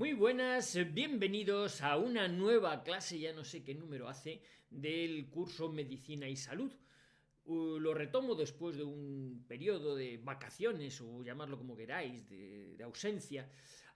Muy buenas, bienvenidos a una nueva clase, ya no sé qué número hace, del curso Medicina y Salud. Lo retomo después de un periodo de vacaciones o llamarlo como queráis, de ausencia,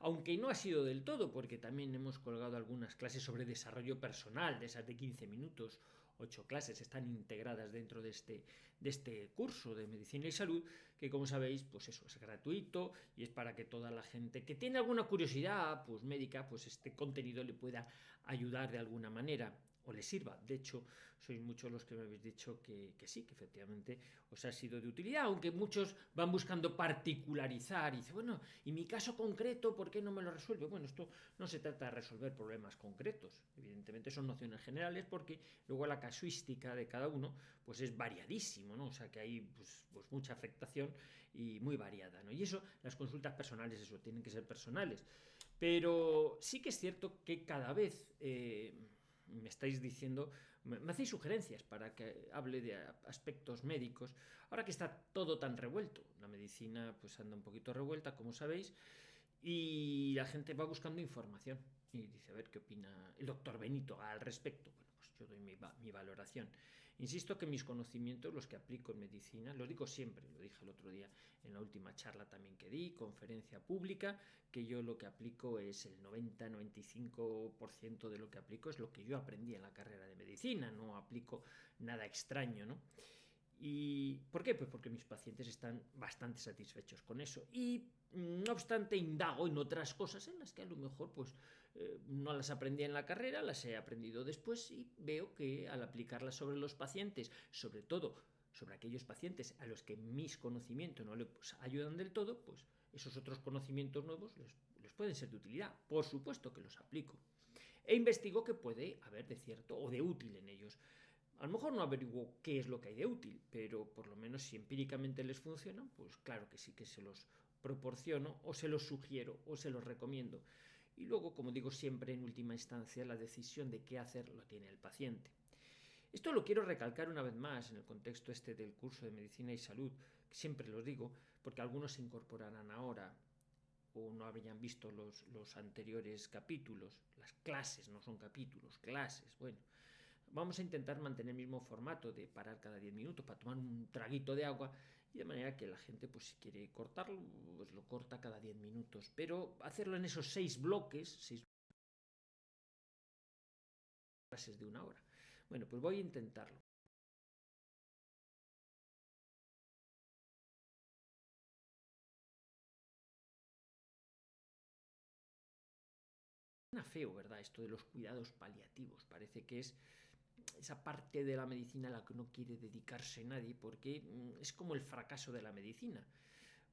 aunque no ha sido del todo porque también hemos colgado algunas clases sobre desarrollo personal, de esas de 15 minutos. 8 clases están integradas dentro de este curso de medicina y salud, que como sabéis, pues eso es gratuito y es para que toda la gente que tiene alguna curiosidad pues médica, pues este contenido le pueda ayudar de alguna manera o les sirva. De hecho, sois muchos los que me habéis dicho que sí, que efectivamente os ha sido de utilidad, aunque muchos van buscando particularizar y dice, bueno, y mi caso concreto, ¿por qué no me lo resuelve? Bueno, esto no se trata de resolver problemas concretos, evidentemente son nociones generales porque luego la casuística de cada uno pues es variadísimo, ¿no? O sea que hay pues mucha afectación y muy variada, ¿no? Y eso, las consultas personales, eso, tienen que ser personales. Pero sí que es cierto que cada vez me estáis diciendo, me hacéis sugerencias para que hable de aspectos médicos, ahora que está todo tan revuelto. La medicina pues anda un poquito revuelta, como sabéis, y la gente va buscando información y dice, a ver qué opina el doctor Benito al respecto. Bueno, pues yo doy mi valoración. Insisto que mis conocimientos, los que aplico en medicina, los digo siempre, lo dije el otro día en la última charla también que di, conferencia pública, que yo lo que aplico es el 90-95% de lo que aplico es lo que yo aprendí en la carrera de medicina, no aplico nada extraño, ¿no? ¿Y por qué? Pues porque mis pacientes están bastante satisfechos con eso. Y no obstante, indago en otras cosas en las que a lo mejor pues no las aprendí en la carrera, las he aprendido después y veo que al aplicarlas sobre los pacientes, sobre todo sobre aquellos pacientes a los que mis conocimientos no les ayudan del todo, pues esos otros conocimientos nuevos les pueden ser de utilidad. Por supuesto que los aplico. E investigo que puede haber de cierto o de útil en ellos. A lo mejor no averiguo qué es lo que hay de útil, pero por lo menos si empíricamente les funciona, pues claro que sí que se los proporciono o se los sugiero o se los recomiendo. Y luego, como digo siempre, en última instancia, la decisión de qué hacer lo tiene el paciente. Esto lo quiero recalcar una vez más en el contexto este del curso de medicina y salud, que siempre lo digo, porque algunos se incorporarán ahora o no habrían visto los anteriores capítulos. Las clases no son capítulos, clases. Bueno, vamos a intentar mantener el mismo formato de parar cada 10 minutos para tomar un traguito de agua y de manera que la gente, pues si quiere cortarlo, pues lo corta cada 10 minutos. Pero hacerlo en esos 6 bloques, 6 clases de una hora. Bueno, pues voy a intentarlo. Suena feo, ¿verdad? Esto de los cuidados paliativos. Parece que es esa parte de la medicina a la que no quiere dedicarse nadie porque es como el fracaso de la medicina.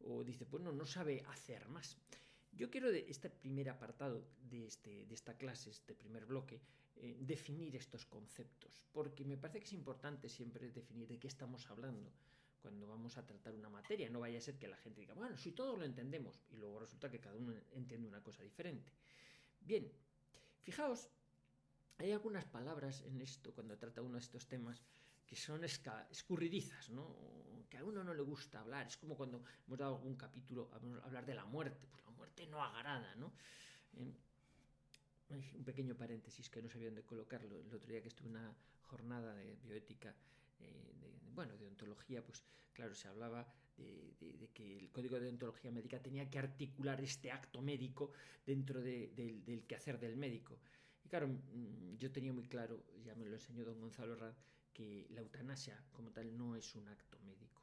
O dice, pues no sabe hacer más. Yo quiero de este primer apartado de esta clase, este primer bloque, definir estos conceptos, porque me parece que es importante siempre definir de qué estamos hablando cuando vamos a tratar una materia. No vaya a ser que la gente diga, bueno, si todos lo entendemos, y luego resulta que cada uno entiende una cosa diferente. Bien, fijaos, hay algunas palabras en esto, cuando trata uno de estos temas, que son escurridizas, ¿no? Que a uno no le gusta hablar. Es como cuando hemos dado algún capítulo a hablar de la muerte. Pues la muerte no agrada, ¿no? Eh, un pequeño paréntesis que no sabía dónde colocarlo. El otro día que estuve en una jornada de bioética, de ontología, pues claro, se hablaba de que el código de ontología médica tenía que articular este acto médico dentro del quehacer del médico. Y claro, yo tenía muy claro, ya me lo enseñó don Gonzalo Herrán, que la eutanasia como tal no es un acto médico.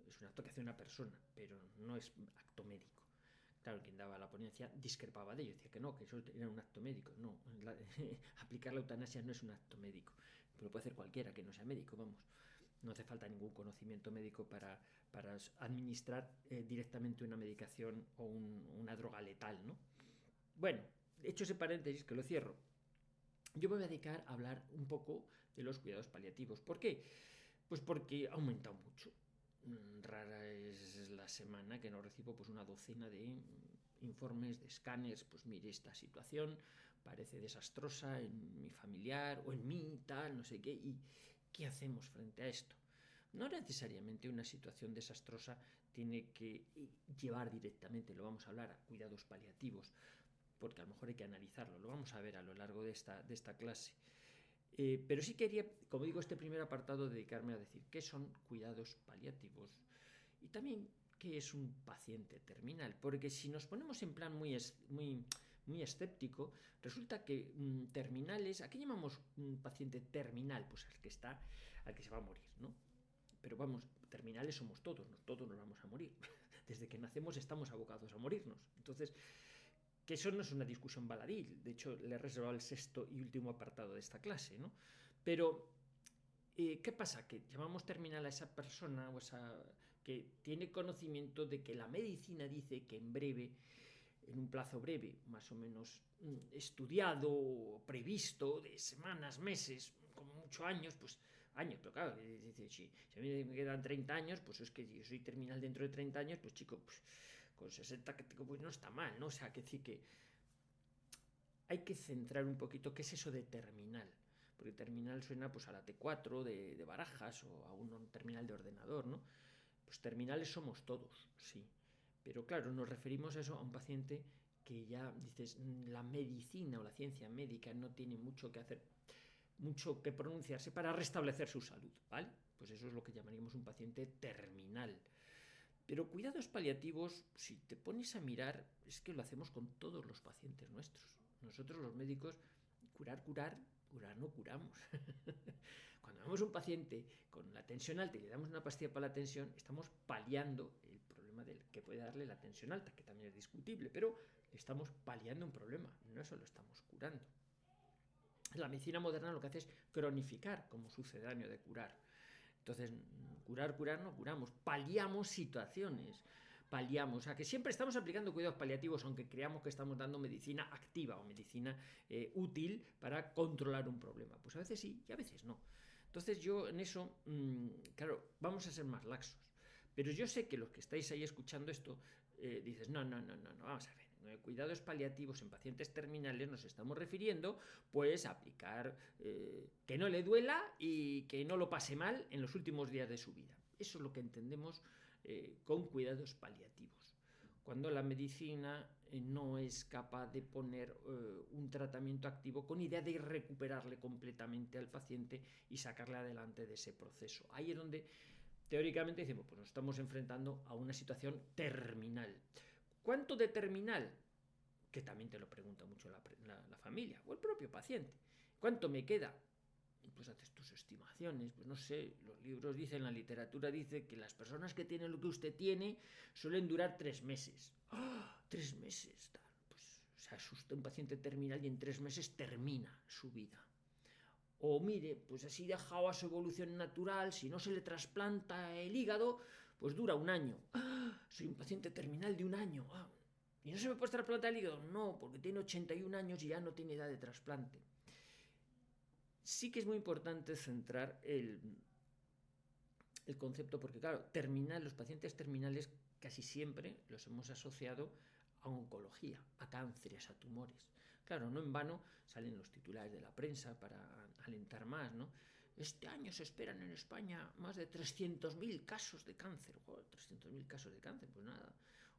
Es un acto que hace una persona, pero no es acto médico. Claro, quien daba la ponencia discrepaba de ello, decía que no, que eso era un acto médico. No, aplicar la eutanasia no es un acto médico, pero lo puede hacer cualquiera que no sea médico, vamos. No hace falta ningún conocimiento médico para administrar directamente una medicación o una droga letal, ¿no? Bueno, hecho ese paréntesis, que lo cierro, yo me voy a dedicar a hablar un poco de los cuidados paliativos. ¿Por qué? Pues porque ha aumentado mucho. Rara es la semana que no recibo pues una docena de informes, de escáneres. Pues mire, esta situación parece desastrosa en mi familiar o en mí, tal, no sé qué. ¿Y qué hacemos frente a esto? No necesariamente una situación desastrosa tiene que llevar directamente, lo vamos a hablar, a cuidados paliativos. porque a lo mejor hay que analizarlo, lo vamos a ver a lo largo de esta clase. Pero sí quería, como digo, este primer apartado dedicarme a decir qué son cuidados paliativos y también qué es un paciente terminal, porque si nos ponemos en plan muy escéptico, resulta que terminales, ¿a qué llamamos un paciente terminal? Pues al que se va a morir, ¿no? Pero vamos, terminales somos todos nos vamos a morir. Desde que nacemos estamos abocados a morirnos. Entonces, que eso no es una discusión baladí, de hecho le he reservado el sexto y último apartado de esta clase, ¿no? Pero, ¿qué pasa? Que llamamos terminal a esa persona o esa que tiene conocimiento de que la medicina dice que en breve, en un plazo breve, más o menos estudiado, previsto, de semanas, meses, como muchos años, pues años, pero claro, dice, si a mí me quedan 30 años, pues es que yo soy terminal dentro de 30 años, pues chico, pues, con 60 pues no está mal, ¿no? O sea, que decir que hay que centrar un poquito qué es eso de terminal, porque terminal suena pues a la T4 de Barajas o a un terminal de ordenador, ¿no? Pues terminales somos todos, sí, pero claro, nos referimos a eso a un paciente que ya dices, la medicina o la ciencia médica no tiene mucho que hacer, mucho que pronunciarse para restablecer su salud, ¿vale? Pues eso es lo que llamaríamos un paciente terminal. Pero cuidados paliativos, si te pones a mirar, es que lo hacemos con todos los pacientes nuestros. Nosotros los médicos, curar no curamos. Cuando vemos un paciente con la tensión alta y le damos una pastilla para la tensión, estamos paliando el problema que puede darle la tensión alta, que también es discutible, pero estamos paliando un problema, no eso lo estamos curando. La medicina moderna lo que hace es cronificar como sucedáneo de curar. Entonces, curar no curamos, paliamos situaciones, o sea que siempre estamos aplicando cuidados paliativos, aunque creamos que estamos dando medicina activa o medicina útil para controlar un problema. Pues a veces sí y a veces no. Entonces yo en eso, claro, vamos a ser más laxos. Pero yo sé que los que estáis ahí escuchando esto, dices, no, vamos a ver. Cuidados paliativos en pacientes terminales nos estamos refiriendo pues a aplicar que no le duela y que no lo pase mal en los últimos días de su vida. Eso es lo que entendemos con cuidados paliativos. Cuando la medicina no es capaz de poner un tratamiento activo con idea de recuperarle completamente al paciente y sacarle adelante de ese proceso. Ahí es donde teóricamente decimos, pues nos estamos enfrentando a una situación terminal. ¿Cuánto de terminal? Que también te lo pregunta mucho la familia o el propio paciente. ¿Cuánto me queda? Y pues haces tus estimaciones, pues no sé, los libros dicen, la literatura dice que las personas que tienen lo que usted tiene suelen durar 3 meses. ¡Oh! 3 meses, tal. Pues se asusta un paciente terminal y en 3 meses termina su vida. O mire, pues así dejado a su evolución natural, si no se le trasplanta el hígado, pues dura 1 año. ¡Ah! Soy un paciente terminal de 1 año. ¡Ah! ¿Y no se me puede trasplantar el hígado? No, porque tiene 81 años y ya no tiene edad de trasplante. Sí que es muy importante centrar el concepto, porque claro, los pacientes terminales casi siempre los hemos asociado a oncología, a cánceres, a tumores. Claro, no en vano salen los titulares de la prensa para alentar más, ¿no? Este año se esperan en España más de 300.000 casos de cáncer. Joder, 300.000 casos de cáncer, pues nada,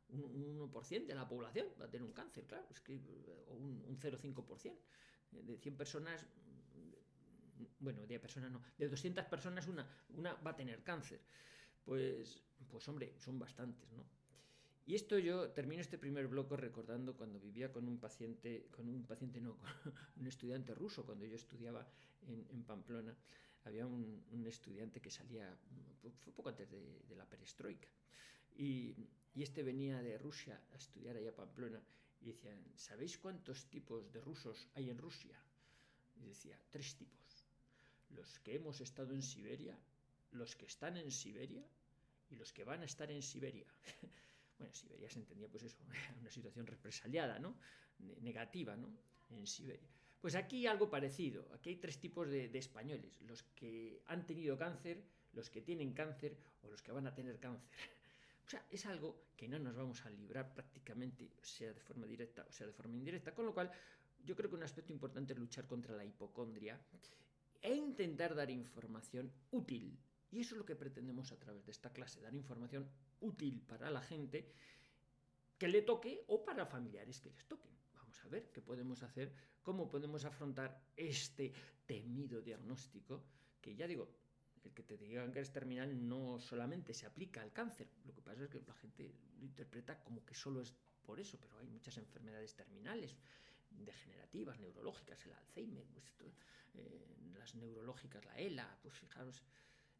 un 1% de la población va a tener un cáncer, claro, es que, o un 0,5%. De 100 personas, bueno, de personas no, de 200 personas una va a tener cáncer. Pues hombre, son bastantes, ¿no? Y esto yo termino este primer bloque recordando cuando vivía con un paciente no, con un estudiante ruso, cuando yo estudiaba en Pamplona, había un estudiante que salía, fue poco antes de la perestroika, y este venía de Rusia a estudiar allá a Pamplona, y decían, ¿sabéis cuántos tipos de rusos hay en Rusia? Y decía, 3 tipos. Los que hemos estado en Siberia, los que están en Siberia y los que van a estar en Siberia. Bueno, Siberia se entendía pues eso, una situación represaliada, ¿no? Negativa, ¿no? En Siberia. Pues aquí algo parecido, aquí hay 3 tipos de españoles, los que han tenido cáncer, los que tienen cáncer o los que van a tener cáncer. O sea, es algo que no nos vamos a librar prácticamente, sea de forma directa o sea de forma indirecta, con lo cual yo creo que un aspecto importante es luchar contra la hipocondria e intentar dar información útil. Y eso es lo que pretendemos a través de esta clase, dar información útil para la gente que le toque o para familiares que les toquen. vamos a ver qué podemos hacer, cómo podemos afrontar este temido diagnóstico, que ya digo, el que te digan que eres terminal no solamente se aplica al cáncer, lo que pasa es que la gente lo interpreta como que solo es por eso, pero hay muchas enfermedades terminales, degenerativas, neurológicas, el Alzheimer, pues las neurológicas, la ELA, pues fijaros.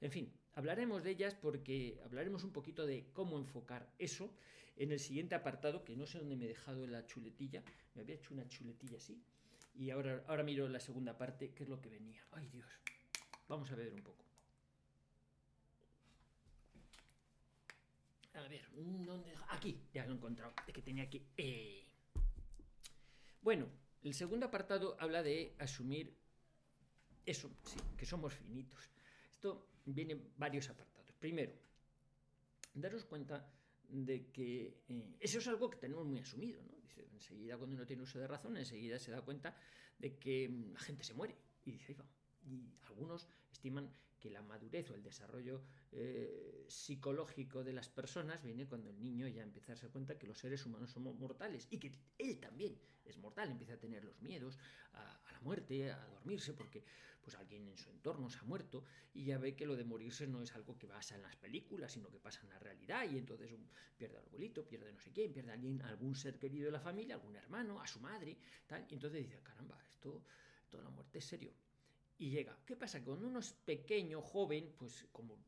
En fin, hablaremos de ellas porque hablaremos un poquito de cómo enfocar eso en el siguiente apartado, que no sé dónde me he dejado la chuletilla, me había hecho una chuletilla así, y ahora miro la segunda parte, qué es lo que venía. ¡Ay, Dios! Vamos a ver un poco. A ver, ¿dónde? Aquí, ya lo he encontrado, es que tenía aquí. Bueno, el segundo apartado habla de asumir eso, sí, que somos finitos. Esto viene en varios apartados. Primero, daros cuenta de que eso es algo que tenemos muy asumido, ¿no? Dice, enseguida cuando uno tiene uso de razón, enseguida se da cuenta de que la gente se muere. Y dice, ahí va. Y algunos estiman que la madurez o el desarrollo psicológico de las personas viene cuando el niño ya empieza a darse cuenta que los seres humanos somos mortales y que él también es mortal, empieza a tener los miedos a la muerte, a dormirse, porque pues alguien en su entorno se ha muerto y ya ve que lo de morirse no es algo que pasa en las películas, sino que pasa en la realidad, y entonces pierde al abuelito, pierde no sé quién, pierde a alguien, algún ser querido de la familia, algún hermano, a su madre, tal, y entonces dice, caramba, toda la muerte es serio. Y llega. ¿Qué pasa? Que cuando uno es pequeño, joven, pues como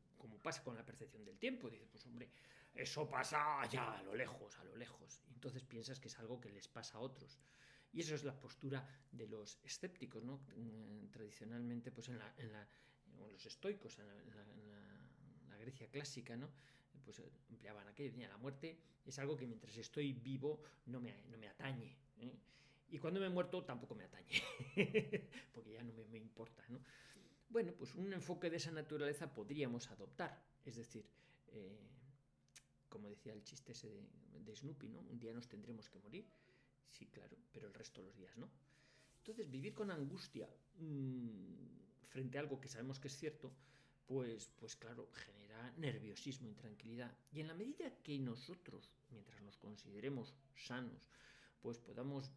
pasa con la percepción del tiempo, dice, pues hombre, eso pasa allá, a lo lejos, a lo lejos. Y entonces piensas que es algo que les pasa a otros. Y eso es la postura de los escépticos, ¿no? Tradicionalmente, pues en los estoicos, en la Grecia clásica, ¿no? Pues empleaban aquello, la muerte es algo que mientras estoy vivo no me atañe, ¿eh? Y cuando me he muerto tampoco me atañe, porque ya no me importa, ¿no? Bueno, pues un enfoque de esa naturaleza podríamos adoptar, es decir, como decía el chiste ese de Snoopy, ¿no? Un día nos tendremos que morir, sí, claro, pero el resto de los días no. Entonces, vivir con angustia frente a algo que sabemos que es cierto, pues claro, genera nerviosismo, intranquilidad. Y en la medida que nosotros, mientras nos consideremos sanos, pues podamos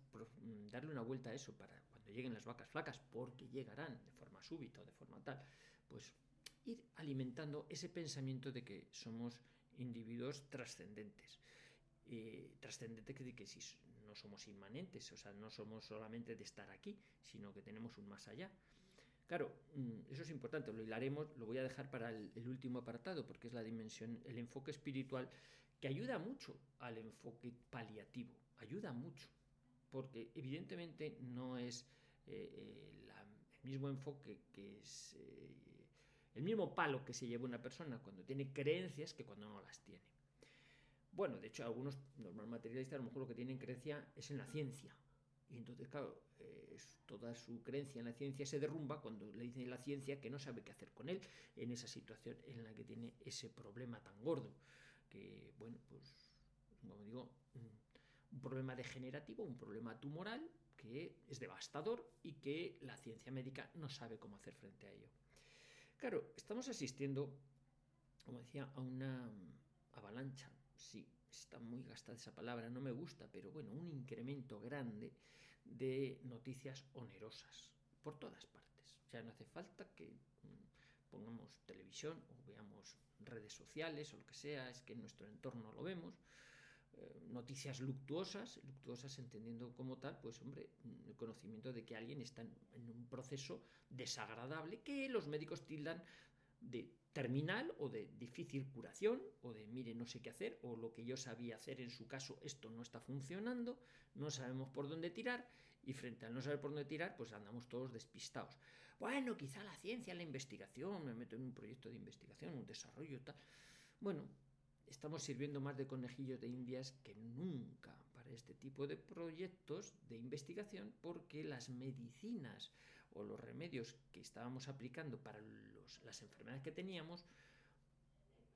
darle una vuelta a eso para cuando lleguen las vacas flacas, porque llegarán de forma súbita o de forma tal, pues ir alimentando ese pensamiento de que somos individuos trascendentes. Trascendente que si no somos inmanentes, o sea, no somos solamente de estar aquí, sino que tenemos un más allá. Claro, eso es importante, lo hilaremos, lo voy a dejar para el último apartado, porque es la dimensión, el enfoque espiritual, que ayuda mucho al enfoque paliativo, ayuda mucho, porque evidentemente no es el mismo enfoque que es el mismo palo que se lleva una persona cuando tiene creencias que cuando no las tiene. Bueno, de hecho, algunos normal materialistas a lo mejor lo que tienen creencia es en la ciencia. Y entonces, claro, toda su creencia en la ciencia se derrumba cuando le dicen la ciencia que no sabe qué hacer con él en esa situación en la que tiene ese problema tan gordo. Que, bueno, pues, como digo, un problema degenerativo, un problema tumoral que es devastador y que la ciencia médica no sabe cómo hacer frente a ello. Claro, estamos asistiendo, como decía, a una avalancha. Sí, está muy gastada esa palabra, no me gusta, pero bueno, un incremento grande de noticias onerosas por todas partes. O sea, no hace falta que pongamos televisión o veamos redes sociales o lo que sea, es que en nuestro entorno lo vemos. Noticias luctuosas entendiendo como tal, pues hombre, el conocimiento de que alguien está en un proceso desagradable que los médicos tildan de terminal o de difícil curación o de mire no sé qué hacer o lo que yo sabía hacer en su caso esto no está funcionando, no sabemos por dónde tirar y frente al no saber por dónde tirar pues andamos todos despistados. Bueno, quizá la ciencia, la investigación, me meto en un proyecto de investigación, un desarrollo tal. Bueno, estamos sirviendo más de conejillos de indias que nunca para este tipo de proyectos de investigación porque las medicinas o los remedios que estábamos aplicando para las enfermedades que teníamos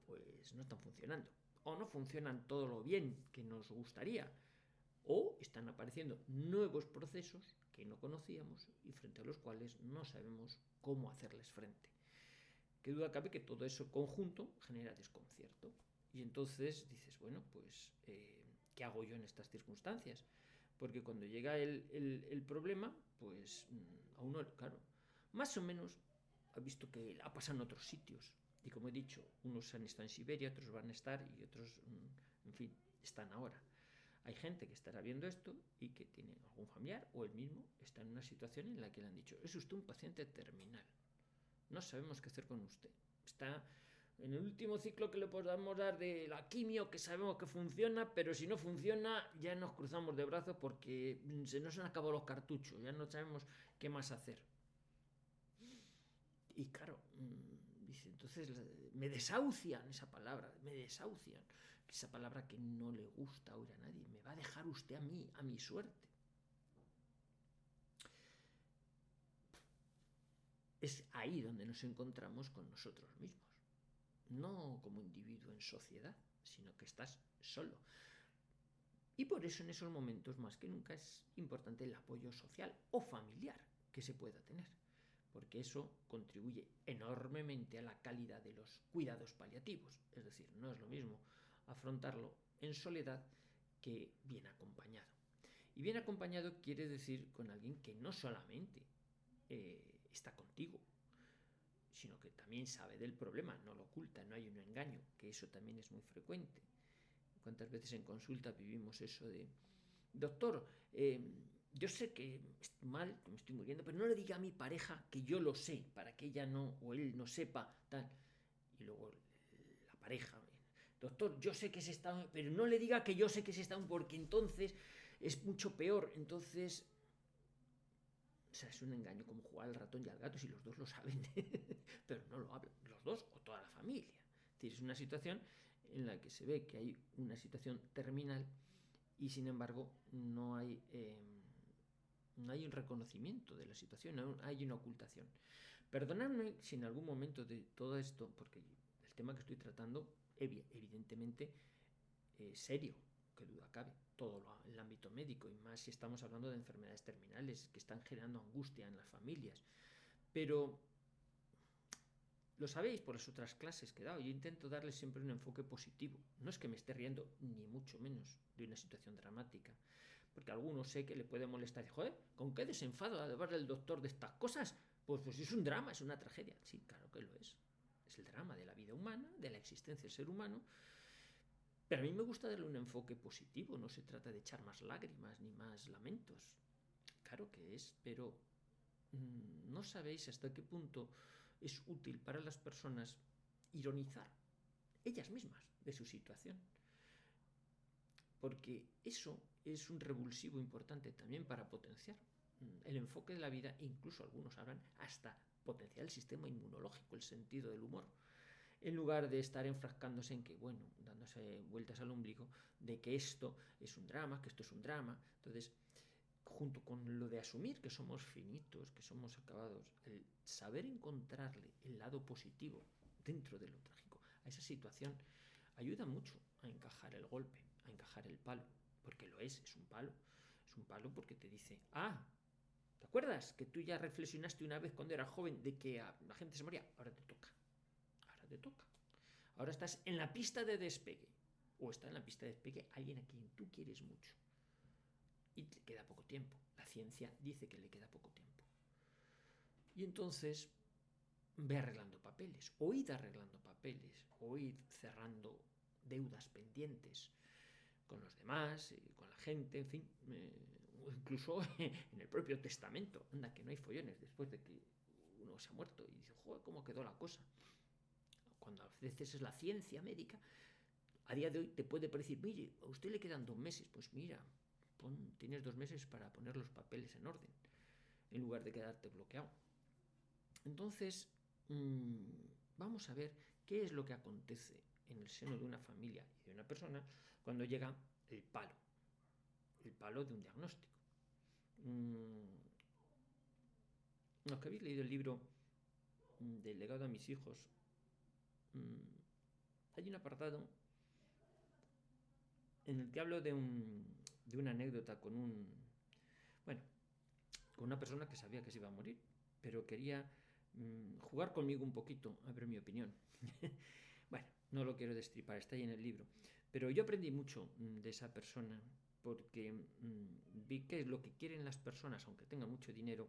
pues no están funcionando o no funcionan todo lo bien que nos gustaría o están apareciendo nuevos procesos que no conocíamos y frente a los cuales no sabemos cómo hacerles frente. Qué duda cabe que todo eso conjunto genera desconcierto. Y entonces dices, bueno, pues, ¿qué hago yo en estas circunstancias? porque cuando llega el problema, pues a uno, claro, más o menos ha visto que ha pasado en otros sitios. Y como he dicho, unos han estado en Siberia, otros van a estar y otros, en fin, están ahora. Hay gente que estará viendo esto y que tiene algún familiar o él mismo está en una situación en la que le han dicho: es usted un paciente terminal, no sabemos qué hacer con usted. Está en el último ciclo que le podamos dar de la quimio, que sabemos que funciona, pero si no funciona ya nos cruzamos de brazos porque se nos han acabado los cartuchos, ya no sabemos qué más hacer. Y claro, dice, entonces me desahucian, esa palabra, me desahucian, esa palabra que no le gusta oír a nadie, me va a dejar usted a mí, a mi suerte. Es ahí donde nos encontramos con nosotros mismos, no como individuo en sociedad, sino que estás solo. Y por eso en esos momentos más que nunca es importante el apoyo social o familiar que se pueda tener, porque eso contribuye enormemente a la calidad de los cuidados paliativos. Es decir, no es lo mismo afrontarlo en soledad que bien acompañado. Y bien acompañado quiere decir con alguien que no solamente está contigo, sino que también sabe del problema, no lo oculta, no hay un engaño, que eso también es muy frecuente. ¿Cuántas veces en consulta vivimos eso de: doctor, yo sé que estoy mal, que me estoy muriendo, pero no le diga a mi pareja que yo lo sé, para que ella no, o él no sepa, tal. Y luego la pareja: doctor, yo sé que se está, pero no le diga que yo sé que se está, porque entonces es mucho peor. Entonces, o sea, es un engaño, como jugar al ratón y al gato, si los dos lo saben, pero no lo hablan, los dos o toda la familia. Es decir, es una situación en la que se ve que hay una situación terminal y sin embargo no hay un reconocimiento de la situación, no hay una ocultación. Perdonadme si en algún momento de todo esto, porque el tema que estoy tratando evidentemente es serio, que duda cabe, todo el ámbito médico, y más si estamos hablando de enfermedades terminales que están generando angustia en las familias. Pero lo sabéis por las otras clases que he dado, yo intento darles siempre un enfoque positivo. No es que me esté riendo, ni mucho menos, de una situación dramática, porque a algunos sé que le puede molestar. Joder, ¿con qué desenfado a hablar el doctor de estas cosas? Pues es un drama, es una tragedia. Sí, claro que lo es. Es el drama de la vida humana, de la existencia del ser humano. Pero a mí me gusta darle un enfoque positivo, no se trata de echar más lágrimas ni más lamentos. Claro que es, pero no sabéis hasta qué punto es útil para las personas ironizar ellas mismas de su situación. Porque eso es un revulsivo importante también para potenciar el enfoque de la vida, e incluso algunos hablan hasta potenciar el sistema inmunológico, el sentido del humor, en lugar de estar enfrascándose en que, bueno, dándose vueltas al ombligo, de que esto es un drama, que esto es un drama. Entonces, junto con lo de asumir que somos finitos, que somos acabados, el saber encontrarle el lado positivo dentro de lo trágico a esa situación ayuda mucho a encajar el golpe, a encajar el palo, porque lo es un palo. Es un palo porque te dice: ¿te acuerdas que tú ya reflexionaste una vez cuando eras joven de que la gente se moría? Ahora te toca. Ahora estás en la pista de despegue, o está en la pista de despegue alguien a quien tú quieres mucho y te queda poco tiempo. La ciencia dice que le queda poco tiempo. Y entonces ve arreglando papeles, o id arreglando papeles, o id cerrando deudas pendientes con los demás, con la gente, en fin, incluso en el propio testamento. Anda, que no hay follones después de que uno se ha muerto y dice: joder, ¿cómo quedó la cosa? Cuando a veces es la ciencia médica, a día de hoy te puede parecer: mire, a usted le quedan 2 meses, pues mira, tienes 2 meses para poner los papeles en orden, en lugar de quedarte bloqueado. Entonces, vamos a ver qué es lo que acontece en el seno de una familia y de una persona cuando llega el palo de un diagnóstico. Los que habéis leído el libro del legado a mis hijos, hay un apartado en el que hablo de una anécdota con una persona que sabía que se iba a morir, pero quería jugar conmigo un poquito, a ver mi opinión. Bueno, no lo quiero destripar, está ahí en el libro. Pero yo aprendí mucho de esa persona porque vi que lo que quieren las personas, aunque tengan mucho dinero,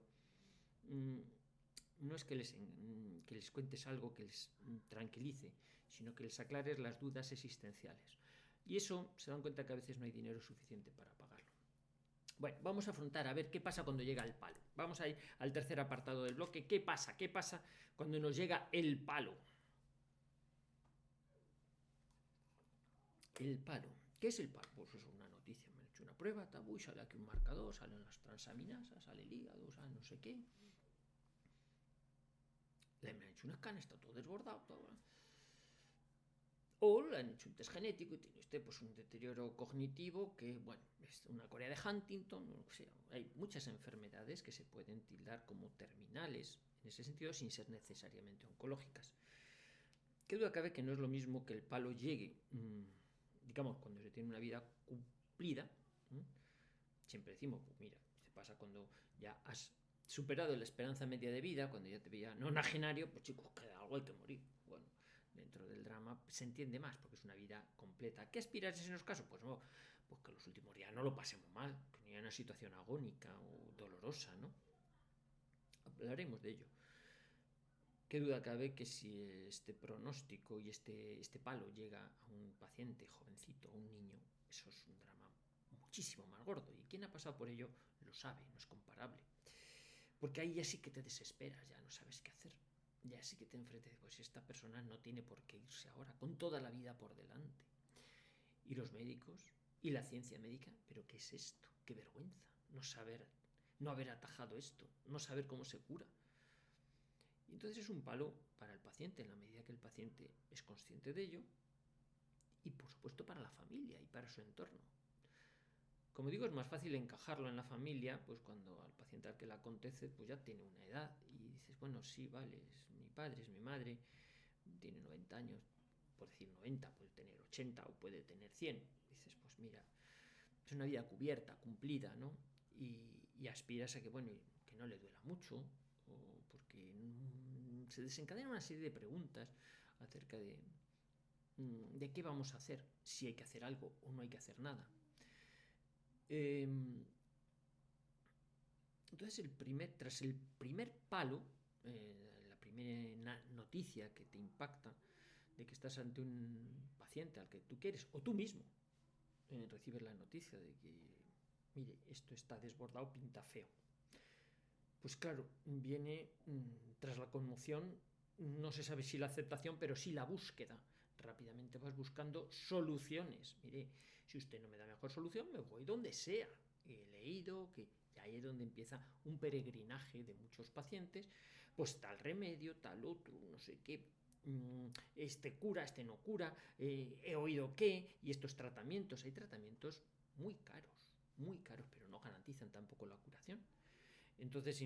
mm, no es que les cuentes algo que les tranquilice, sino que les aclares las dudas existenciales. Y eso se dan cuenta que a veces no hay dinero suficiente para pagarlo. Bueno, vamos a afrontar a ver qué pasa cuando llega el palo. Vamos a ir al tercer apartado del bloque. ¿Qué pasa? ¿Qué pasa cuando nos llega el palo? El palo. ¿Qué es el palo? Pues es una noticia. Me han hecho una prueba, tabú, y sale aquí un marcador, salen las transaminasas, sale el hígado, sale no sé qué. Le han hecho una escana, está todo desbordado, todo. O le han hecho un test genético y tiene usted pues un deterioro cognitivo que, bueno, es una Corea de Huntington, o sea, hay muchas enfermedades que se pueden tildar como terminales, en ese sentido, sin ser necesariamente oncológicas. Qué duda cabe que no es lo mismo que el palo llegue, digamos, cuando se tiene una vida cumplida. Siempre decimos, pues mira, se pasa cuando ya has superado la esperanza media de vida, cuando ya te veía nonagenario, pues chicos, queda algo, hay que morir. Bueno, dentro del drama se entiende más porque es una vida completa. ¿Qué aspiras en esos casos? Pues no, pues que los últimos días no lo pasemos mal, que no haya una situación agónica o dolorosa, ¿no? Hablaremos de ello. Qué duda cabe que si este pronóstico y este palo llega a un paciente jovencito, a un niño, eso es un drama muchísimo más gordo. Y quien ha pasado por ello lo sabe, no es comparable. Porque ahí ya sí que te desesperas, ya no sabes qué hacer. Ya sí que te enfrentas, pues esta persona no tiene por qué irse ahora, con toda la vida por delante. Y los médicos, y la ciencia médica, pero ¿qué es esto? Qué vergüenza, no haber atajado esto, no saber cómo se cura. Y entonces es un palo para el paciente, en la medida que el paciente es consciente de ello, y por supuesto para la familia y para su entorno. Como digo, es más fácil encajarlo en la familia, pues cuando al paciente al que le acontece, pues ya tiene una edad y dices, bueno, sí, vale, es mi padre, es mi madre, tiene 90 años, por decir 90, puede tener 80 o puede tener 100. Dices, pues mira, es una vida cubierta, cumplida, ¿no? Y aspiras a que, bueno, que no le duela mucho, o porque se desencadena una serie de preguntas acerca de qué vamos a hacer, si hay que hacer algo o no hay que hacer nada. Entonces, tras el primer palo, la primera noticia que te impacta de que estás ante un paciente al que tú quieres, o tú mismo recibes la noticia de que, mire, esto está desbordado, pinta feo. Pues claro, viene tras la conmoción, no se sabe si la aceptación, pero sí la búsqueda. Rápidamente vas buscando soluciones. Mire, si usted no me da mejor solución, me voy donde sea. He leído que ahí es donde empieza un peregrinaje de muchos pacientes, pues tal remedio, tal otro, no sé qué, este cura, este no cura, he oído que, y estos tratamientos, hay tratamientos muy caros, pero no garantizan tampoco la curación. Entonces,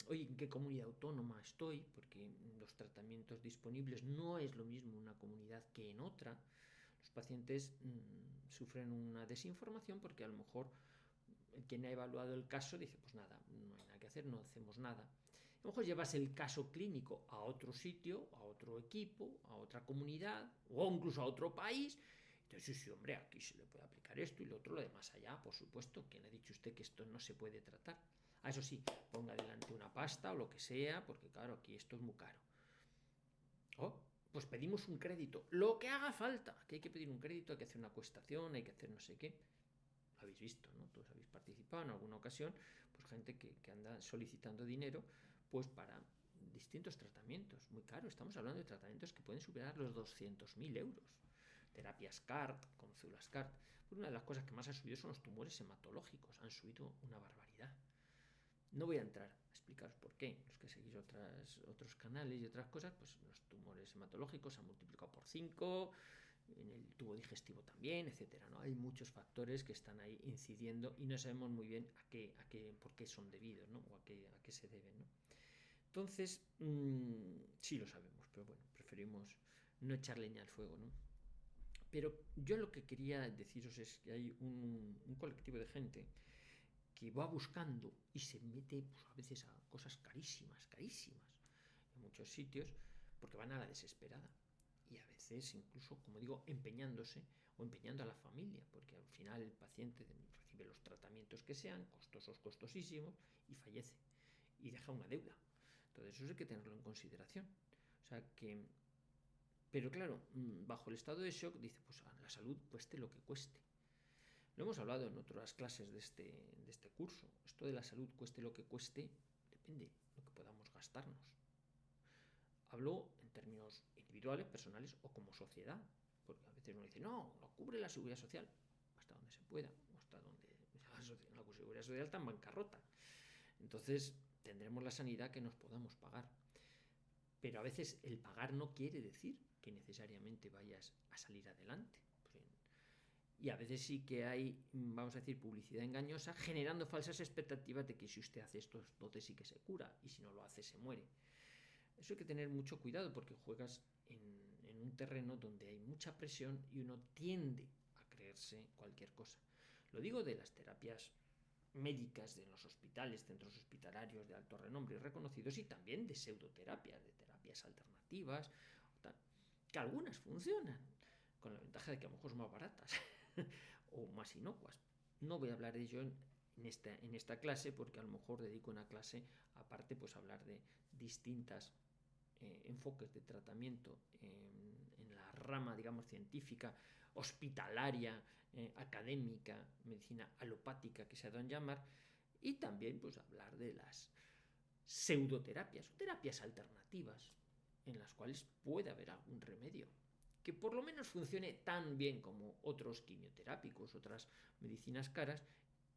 oye, ¿en qué comunidad autónoma estoy? Porque los tratamientos disponibles no es lo mismo en una comunidad que en otra. Los pacientes sufren una desinformación porque a lo mejor quien ha evaluado el caso dice, pues nada, no hay nada que hacer, no hacemos nada. A lo mejor llevas el caso clínico a otro sitio, a otro equipo, a otra comunidad o incluso a otro país. Entonces, sí, hombre, aquí se le puede aplicar esto y lo otro, lo de más allá, por supuesto. ¿Quién ha dicho usted que esto no se puede tratar? Eso sí, ponga delante una pasta o lo que sea, porque claro, aquí esto es muy caro. Oh, pues pedimos un crédito, lo que haga falta, que hay que pedir un crédito, hay que hacer una acuestación, hay que hacer no sé qué. Lo habéis visto, ¿no? Todos habéis participado en alguna ocasión, pues gente que anda solicitando dinero, pues para distintos tratamientos, muy caro. Estamos hablando de tratamientos que pueden superar los 200.000 euros. Terapias CART, con células CART. Pues una de las cosas que más ha subido son los tumores hematológicos, han subido una barbaridad. No voy a entrar a explicaros por qué. Los que seguís otros canales y otras cosas, pues los tumores hematológicos se han multiplicado por 5, en el tubo digestivo también, etcétera, ¿no? Hay muchos factores que están ahí incidiendo y no sabemos muy bien por qué son debidos, ¿no? O a qué se deben, ¿no? Entonces, sí lo sabemos, pero bueno, preferimos no echar leña al fuego, ¿no? Pero yo lo que quería deciros es que hay un colectivo de gente que va buscando y se mete pues, a veces a cosas carísimas, en muchos sitios, porque van a la desesperada. Y a veces incluso, como digo, empeñándose o empeñando a la familia, porque al final el paciente recibe los tratamientos que sean, costosos, costosísimos, y fallece, y deja una deuda. Entonces eso hay que tenerlo en consideración. O sea que, pero claro, bajo el estado de shock dice, pues la salud cueste lo que cueste. Lo hemos hablado en otras clases de este curso. Esto de la salud cueste lo que cueste, depende de lo que podamos gastarnos. Hablo en términos individuales, personales o como sociedad. Porque a veces uno dice, no, lo cubre la seguridad social. Hasta donde se pueda, hasta donde la seguridad social está en bancarrota. Entonces tendremos la sanidad que nos podamos pagar. Pero a veces el pagar no quiere decir que necesariamente vayas a salir adelante. Y a veces sí que hay, vamos a decir, publicidad engañosa, generando falsas expectativas de que si usted hace esto, entonces sí que se cura, y si no lo hace, se muere. Eso hay que tener mucho cuidado porque juegas en un terreno donde hay mucha presión y uno tiende a creerse cualquier cosa. Lo digo de las terapias médicas de los hospitales, centros hospitalarios de alto renombre y reconocidos, y también de pseudoterapias, de terapias alternativas, que algunas funcionan, con la ventaja de que a lo mejor son más baratas o más inocuas. No voy a hablar de ello en esta clase porque a lo mejor dedico una clase aparte pues a hablar de distintas enfoques de tratamiento en la rama, digamos, científica, hospitalaria, académica, medicina alopática que se dan llamar, y también pues hablar de las pseudoterapias o terapias alternativas en las cuales puede haber algún remedio que por lo menos funcione tan bien como otros quimioterápicos, otras medicinas caras,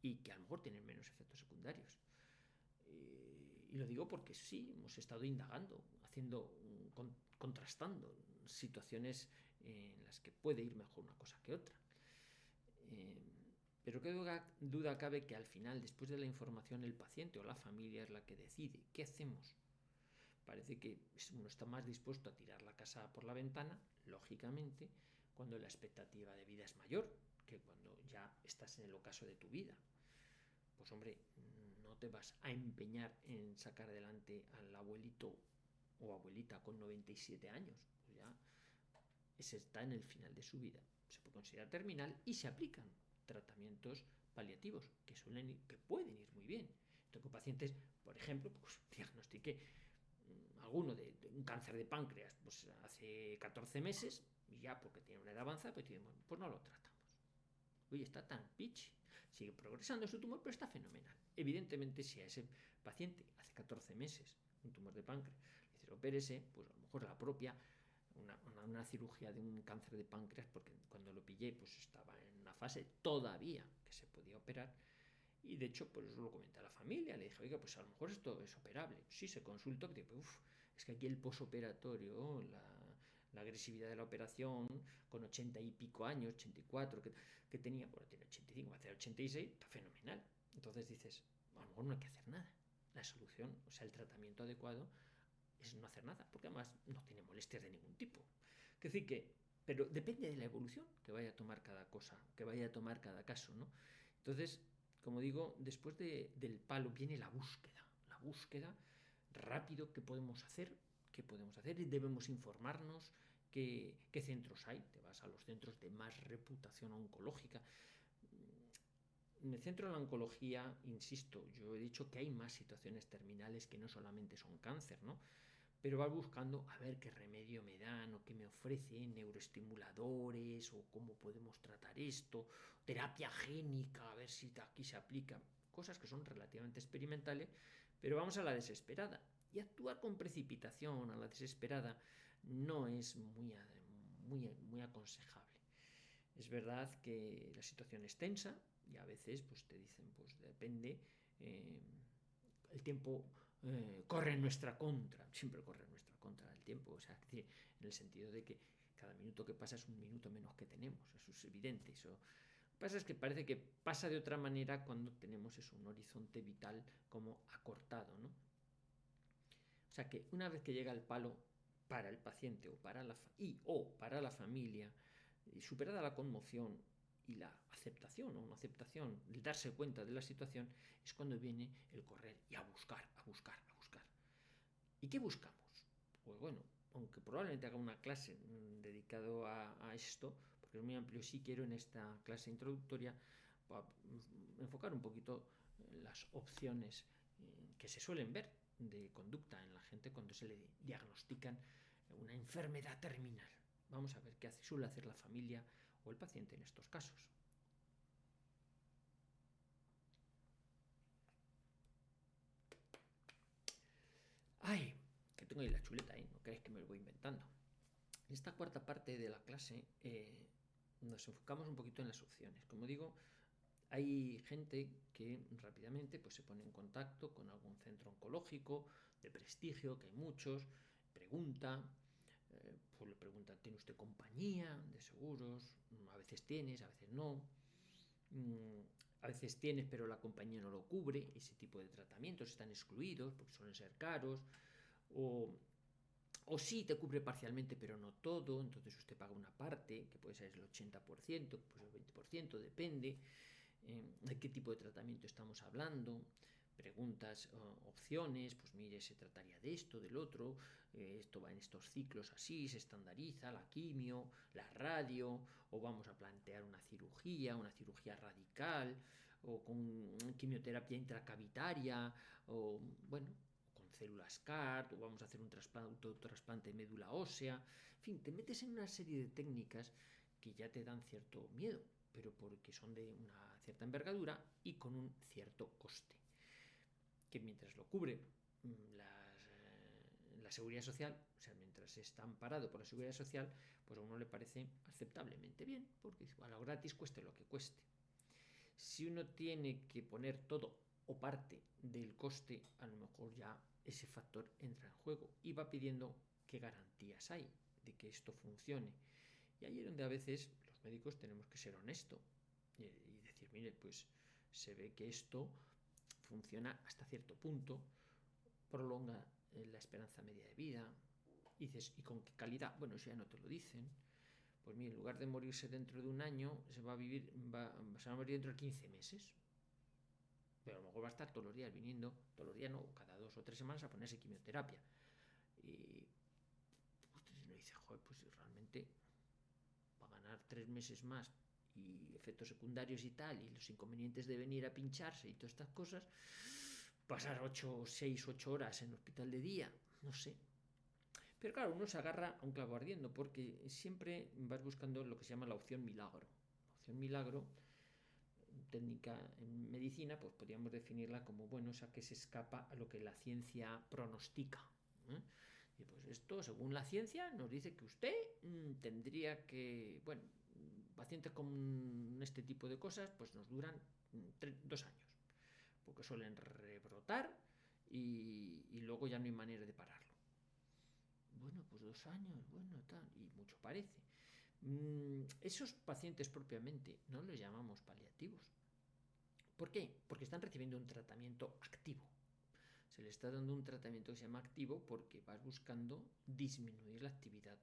y que a lo mejor tienen menos efectos secundarios. Y lo digo porque sí, hemos estado indagando, contrastando situaciones en las que puede ir mejor una cosa que otra. Pero qué duda cabe que al final, después de la información, el paciente o la familia es la que decide qué hacemos. Parece que uno está más dispuesto a tirar la casa por la ventana, lógicamente, cuando la expectativa de vida es mayor que cuando ya estás en el ocaso de tu vida. Pues hombre, no te vas a empeñar en sacar adelante al abuelito o abuelita con 97 años. Pues ya ese está en el final de su vida. Se puede considerar terminal y se aplican tratamientos paliativos que pueden ir muy bien. Tengo pacientes, por ejemplo, pues diagnostiqué alguno de un cáncer de páncreas pues hace 14 meses y ya porque tiene una edad avanzada pues no lo tratamos. Oye, está tan pitch, sigue progresando su tumor, pero está fenomenal. Evidentemente, si a ese paciente hace 14 meses un tumor de páncreas le dice opérese, pues a lo mejor la propia una cirugía de un cáncer de páncreas, porque cuando lo pillé pues estaba en una fase todavía que se podía operar. Y de hecho, pues eso lo comenté a la familia, le dije, oiga, pues a lo mejor esto es operable. Sí, se consultó, pero es que aquí el posoperatorio, la agresividad de la operación, con 80 y pico años, 84 que tenía, bueno, tiene 85, va a hacer 86, está fenomenal. Entonces dices, a lo mejor no hay que hacer nada. La solución, o sea, el tratamiento adecuado es no hacer nada, porque además no tiene molestias de ningún tipo. Es decir, pero depende de la evolución que vaya a tomar cada cosa, que vaya a tomar cada caso, ¿no? Entonces, como digo, después del palo viene la búsqueda rápido, qué podemos hacer y debemos informarnos qué centros hay. Te vas a los centros de más reputación oncológica. En el centro de la oncología, insisto, yo he dicho que hay más situaciones terminales que no solamente son cáncer, ¿no? Pero vas buscando a ver qué remedio me dan o qué me ofrecen, neuroestimuladores o cómo podemos tratar esto, terapia génica, a ver si aquí se aplica, cosas que son relativamente experimentales, pero vamos a la desesperada. Y actuar con precipitación a la desesperada no es muy aconsejable. Es verdad que la situación es tensa y a veces pues te dicen, pues depende, el tiempo corre en nuestra contra, siempre corre en nuestra contra el tiempo, o sea, es decir, en el sentido de que cada minuto que pasa es un minuto menos que tenemos, eso es evidente, eso. Lo que pasa es que parece que pasa de otra manera cuando tenemos eso, un horizonte vital como acortado, ¿no? O sea que una vez que llega el palo para el paciente o para la familia, superada la conmoción y la aceptación o no aceptación, el darse cuenta de la situación, es cuando viene el correr y a buscar. ¿Y qué buscamos? Pues bueno, aunque probablemente haga una clase dedicado a esto, porque es muy amplio. Sí quiero en esta clase introductoria enfocar un poquito las opciones que se suelen ver de conducta en la gente cuando se le diagnostican una enfermedad terminal. Vamos a ver qué suele hacer la familia o el paciente en estos casos. ¡Ay! Que tengo ahí la chuleta, no creéis que me lo voy inventando. En esta cuarta parte de la clase nos enfocamos un poquito en las opciones. Como digo, hay gente que rápidamente pues, se pone en contacto con algún centro oncológico de prestigio, que hay muchos, pregunta, pues le preguntan, ¿tiene usted compañía de seguros? A veces tienes, a veces no. A veces tienes, pero la compañía no lo cubre. Ese tipo de tratamientos están excluidos porque suelen ser caros. O sí te cubre parcialmente, pero no todo. Entonces usted paga una parte, que puede ser el 80%, pues el 20%, depende de qué tipo de tratamiento estamos hablando. Preguntas, opciones, pues mire, se trataría de esto, del otro, esto va en estos ciclos así, se estandariza, la quimio, la radio, o vamos a plantear una cirugía radical, o con quimioterapia intracavitaria, o bueno, con células CAR, o vamos a hacer un trasplante de médula ósea. En fin, te metes en una serie de técnicas que ya te dan cierto miedo, pero porque son de una cierta envergadura y con un cierto coste. Que mientras lo cubre la seguridad social, o sea, mientras está amparado por la seguridad social, pues a uno le parece aceptablemente bien, porque a lo gratis cueste lo que cueste. Si uno tiene que poner todo o parte del coste, a lo mejor ya ese factor entra en juego y va pidiendo qué garantías hay de que esto funcione. Y ahí es donde a veces los médicos tenemos que ser honestos y decir, mire, pues se ve que esto funciona hasta cierto punto, prolonga la esperanza media de vida. Y dices, ¿y con qué calidad? Bueno, eso ya no te lo dicen. Pues mira, en lugar de morirse dentro de un año, se va a morir dentro de 15 meses. Pero a lo mejor va a estar todos los días viniendo, todos los días no, cada 2 o 3 semanas a ponerse quimioterapia. Y uno dice, joder, pues realmente para ganar 3 meses más y efectos secundarios y tal, y los inconvenientes de venir a pincharse y todas estas cosas, pasar 6, 8 horas en el hospital de día, no sé. Pero claro, uno se agarra a un clavo ardiendo porque siempre vas buscando lo que se llama la opción milagro. La opción milagro, técnica en medicina, pues podríamos definirla como, bueno, esa que se escapa a lo que la ciencia pronostica. Y pues esto, según la ciencia, nos dice que usted tendría que, bueno, pacientes con este tipo de cosas, pues nos duran 2 años, porque suelen rebrotar y luego ya no hay manera de pararlo. Bueno, pues 2 años, bueno, tal, y mucho parece. Esos pacientes propiamente no los llamamos paliativos. ¿Por qué? Porque están recibiendo un tratamiento activo. Se le está dando un tratamiento que se llama activo porque vas buscando disminuir la actividad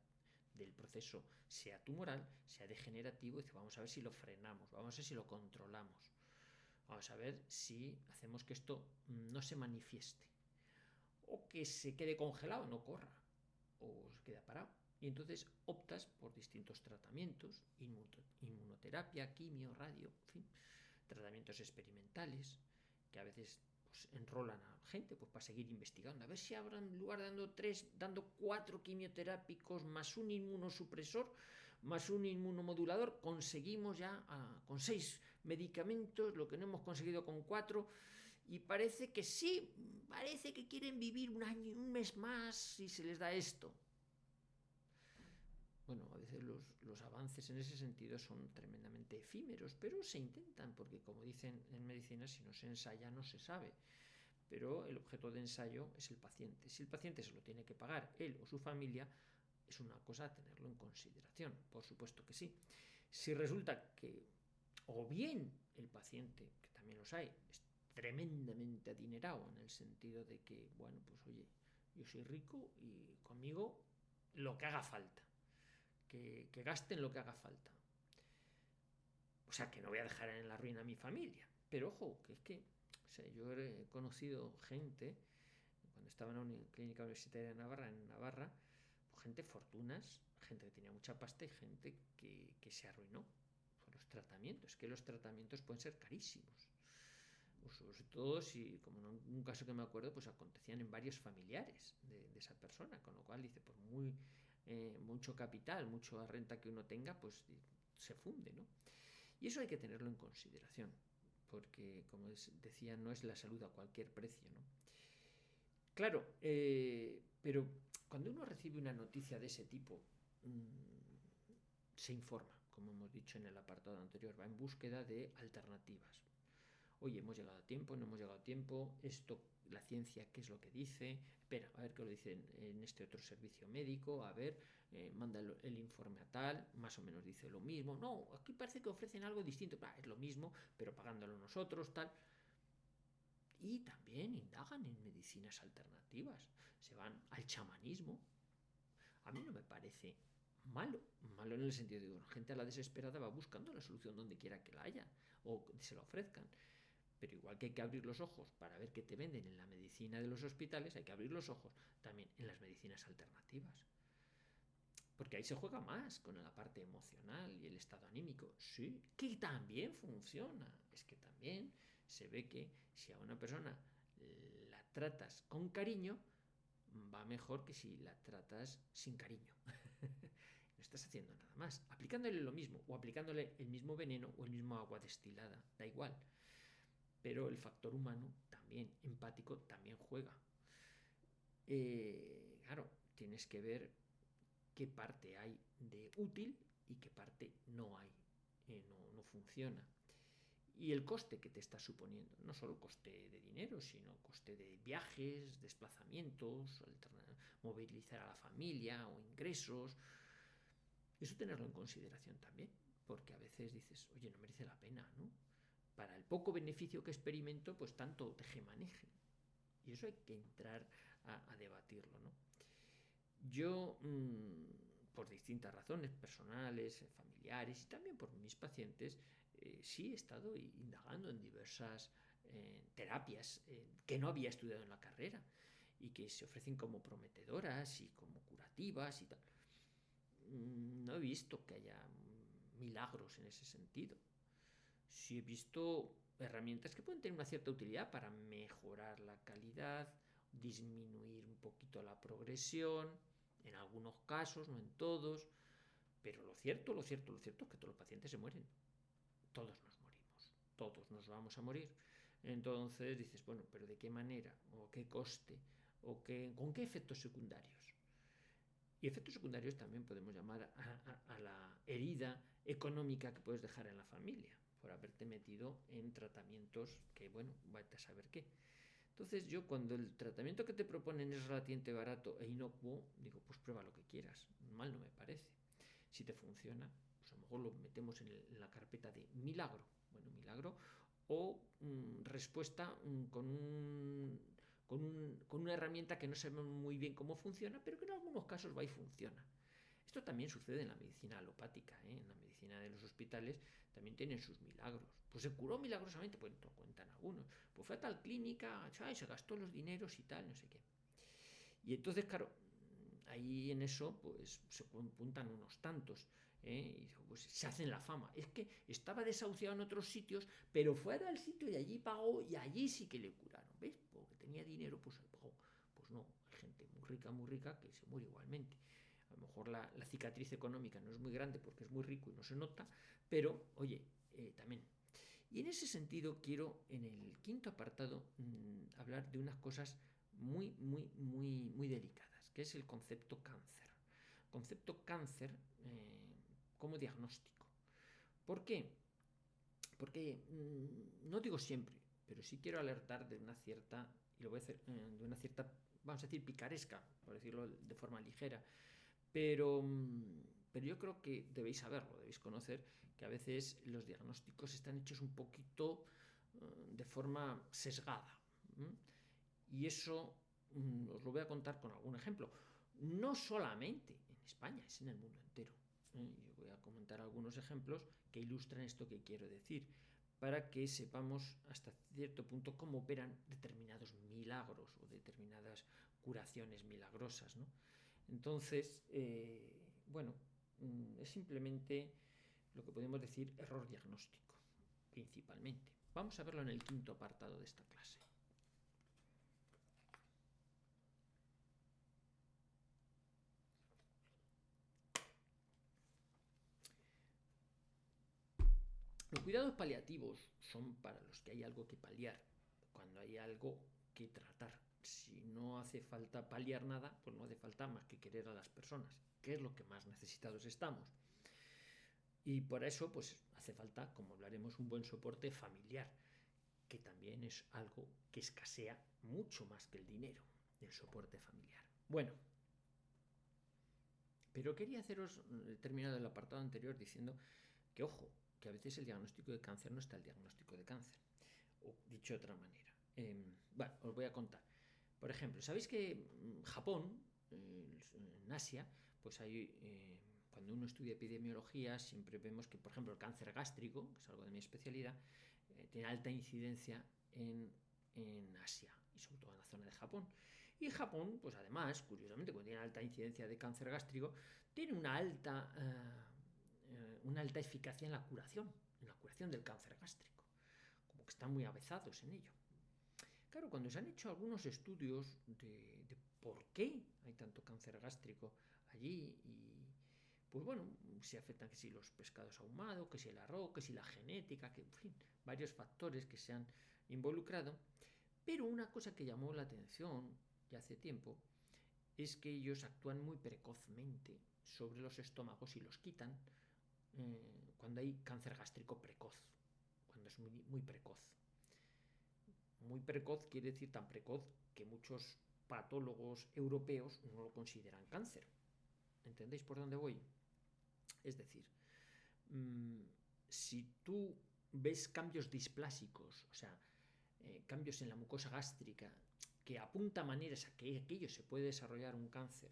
del proceso, sea tumoral, sea degenerativo, y vamos a ver si lo frenamos, vamos a ver si lo controlamos, vamos a ver si hacemos que esto no se manifieste, o que se quede congelado, no corra, o se queda parado. Y entonces optas por distintos tratamientos, inmunoterapia, quimio, radio, en fin, tratamientos experimentales, que a veces pues, enrolan a gente pues, para seguir investigando. A ver si ahora en lugar de dando 4 quimioterápicos más un inmunosupresor, más un inmunomodulador, conseguimos ya con 6 medicamentos lo que no hemos conseguido con 4. Y parece que sí, parece que quieren vivir un año, un mes más si se les da esto. Bueno, a veces los avances en ese sentido son tremendamente efímeros, pero se intentan, porque como dicen en medicina, si no se ensaya no se sabe. Pero el objeto de ensayo es el paciente. Si el paciente se lo tiene que pagar él o su familia, es una cosa a tenerlo en consideración, por supuesto que sí. Si resulta que, o bien el paciente, que también los hay, es tremendamente adinerado en el sentido de que, bueno, pues oye, yo soy rico y conmigo lo que haga falta. Que gasten lo que haga falta. O sea, que no voy a dejar en la ruina a mi familia. Pero ojo, que es que, o sea, yo he conocido gente, cuando estaba en una clínica universitaria de Navarra, gente fortunas, gente que tenía mucha pasta y gente que se arruinó por los tratamientos, que los tratamientos pueden ser carísimos. Pues sobre todo si, como en un caso que me acuerdo, pues acontecían en varios familiares de esa persona, con lo cual dice, por mucho capital, mucha renta que uno tenga, pues se funde, ¿no? Y eso hay que tenerlo en consideración, porque, como decía, no es la salud a cualquier precio, ¿no? Claro, pero cuando uno recibe una noticia de ese tipo, se informa, como hemos dicho en el apartado anterior, va en búsqueda de alternativas. Oye, hemos llegado a tiempo, no hemos llegado a tiempo, esto, la ciencia, ¿qué es lo que dice? Espera, a ver qué lo dice en este otro servicio médico, a ver, manda el informe a tal, más o menos dice lo mismo. No, aquí parece que ofrecen algo distinto, es lo mismo, pero pagándolo nosotros, tal. Y también indagan en medicinas alternativas, se van al chamanismo. A mí no me parece malo en el sentido de que gente a la desesperada va buscando la solución donde quiera que la haya o se la ofrezcan. Pero igual que hay que abrir los ojos para ver qué te venden en la medicina de los hospitales, hay que abrir los ojos también en las medicinas alternativas. Porque ahí se juega más con la parte emocional y el estado anímico. Sí, que también funciona. Es que también se ve que si a una persona la tratas con cariño, va mejor que si la tratas sin cariño. No estás haciendo nada más. Aplicándole lo mismo, o aplicándole el mismo veneno o el mismo agua destilada. Da igual. Pero el factor humano también, empático, también juega. Claro, tienes que ver qué parte hay de útil y qué parte no hay, no funciona. Y el coste que te está suponiendo, no solo coste de dinero, sino coste de viajes, desplazamientos, movilizar a la familia o ingresos. Eso tenerlo en consideración también, porque a veces dices, oye, no merece la pena, ¿no? Para el poco beneficio que experimento, pues tanto tejemaneje. Y eso hay que entrar a debatirlo, ¿no? Yo, por distintas razones personales, familiares y también por mis pacientes, sí he estado indagando en diversas terapias que no había estudiado en la carrera y que se ofrecen como prometedoras y como curativas y tal. No he visto que haya milagros en ese sentido. Sí he visto herramientas que pueden tener una cierta utilidad para mejorar la calidad, disminuir un poquito la progresión, en algunos casos, no en todos, pero lo cierto es que todos los pacientes se mueren. Todos nos morimos, todos nos vamos a morir. Entonces dices, bueno, pero ¿de qué manera? ¿O qué coste? ¿Con qué efectos secundarios? Y efectos secundarios también podemos llamar a la herida económica que puedes dejar en la familia por haberte metido en tratamientos que, bueno, vete a saber qué. Entonces yo cuando el tratamiento que te proponen es relativamente barato e inocuo, digo, pues prueba lo que quieras, mal no me parece. Si te funciona, pues a lo mejor lo metemos en la carpeta de milagro, bueno, milagro, o respuesta con una herramienta que no sabemos muy bien cómo funciona, pero que en algunos casos va y funciona. Esto también sucede en la medicina alopática, en la medicina de los hospitales también tienen sus milagros. Pues se curó milagrosamente, pues lo cuentan algunos. Pues fue a tal clínica, se gastó los dineros y tal, no sé qué. Y entonces, claro, ahí en eso pues se apuntan unos tantos. Y pues se hacen la fama. Es que estaba desahuciado en otros sitios, pero fue a tal sitio y allí pagó y allí sí que le curaron. ¿Ves? Porque tenía dinero, pues pagó. Pues no, hay gente muy rica que se muere igualmente. A lo mejor la cicatriz económica no es muy grande porque es muy rico y no se nota, pero oye, también. Y en ese sentido quiero en el quinto apartado hablar de unas cosas muy delicadas, que es el concepto cáncer. Concepto cáncer como diagnóstico. ¿Por qué? Porque no digo siempre, pero sí quiero alertar de una cierta, y lo voy a hacer de una cierta, vamos a decir, picaresca, por decirlo de forma ligera, pero, pero yo creo que debéis saberlo, debéis conocer que a veces los diagnósticos están hechos un poquito de forma sesgada. Y eso os lo voy a contar con algún ejemplo. No solamente en España, es en el mundo entero. Yo voy a comentar algunos ejemplos que ilustran esto que quiero decir, para que sepamos hasta cierto punto cómo operan determinados milagros o determinadas curaciones milagrosas, ¿no? Entonces, bueno, es simplemente lo que podemos decir error diagnóstico, principalmente. Vamos a verlo en el quinto apartado de esta clase. Los cuidados paliativos son para los que hay algo que paliar, cuando hay algo que tratar. Si no hace falta paliar nada, pues no hace falta más que querer a las personas, que es lo que más necesitados estamos. Y por eso, pues hace falta, como hablaremos, un buen soporte familiar, que también es algo que escasea mucho más que el dinero, el soporte familiar. Bueno, pero quería haceros, terminado el apartado anterior, diciendo que, ojo, que a veces el diagnóstico de cáncer no está el diagnóstico de cáncer. O dicho de otra manera. Bueno, os voy a contar. Por ejemplo, ¿sabéis que Japón, en Asia, pues hay, cuando uno estudia epidemiología, siempre vemos que, por ejemplo, el cáncer gástrico, que es algo de mi especialidad, tiene alta incidencia en Asia y sobre todo en la zona de Japón. Y Japón, pues además, curiosamente, cuando tiene alta incidencia de cáncer gástrico, tiene una alta eficacia en la curación del cáncer gástrico, como que están muy avezados en ello. Claro, cuando se han hecho algunos estudios de por qué hay tanto cáncer gástrico allí, y pues bueno, se afectan que si los pescados ahumados, que si el arroz, que si la genética, que en fin, varios factores que se han involucrado. Pero una cosa que llamó la atención ya hace tiempo es que ellos actúan muy precozmente sobre los estómagos y los quitan cuando hay cáncer gástrico precoz, cuando es muy, muy precoz. Muy precoz quiere decir tan precoz que muchos patólogos europeos no lo consideran cáncer. ¿Entendéis por dónde voy? Es decir, si tú ves cambios displásicos, o sea, cambios en la mucosa gástrica que apunta maneras a que aquello se puede desarrollar un cáncer,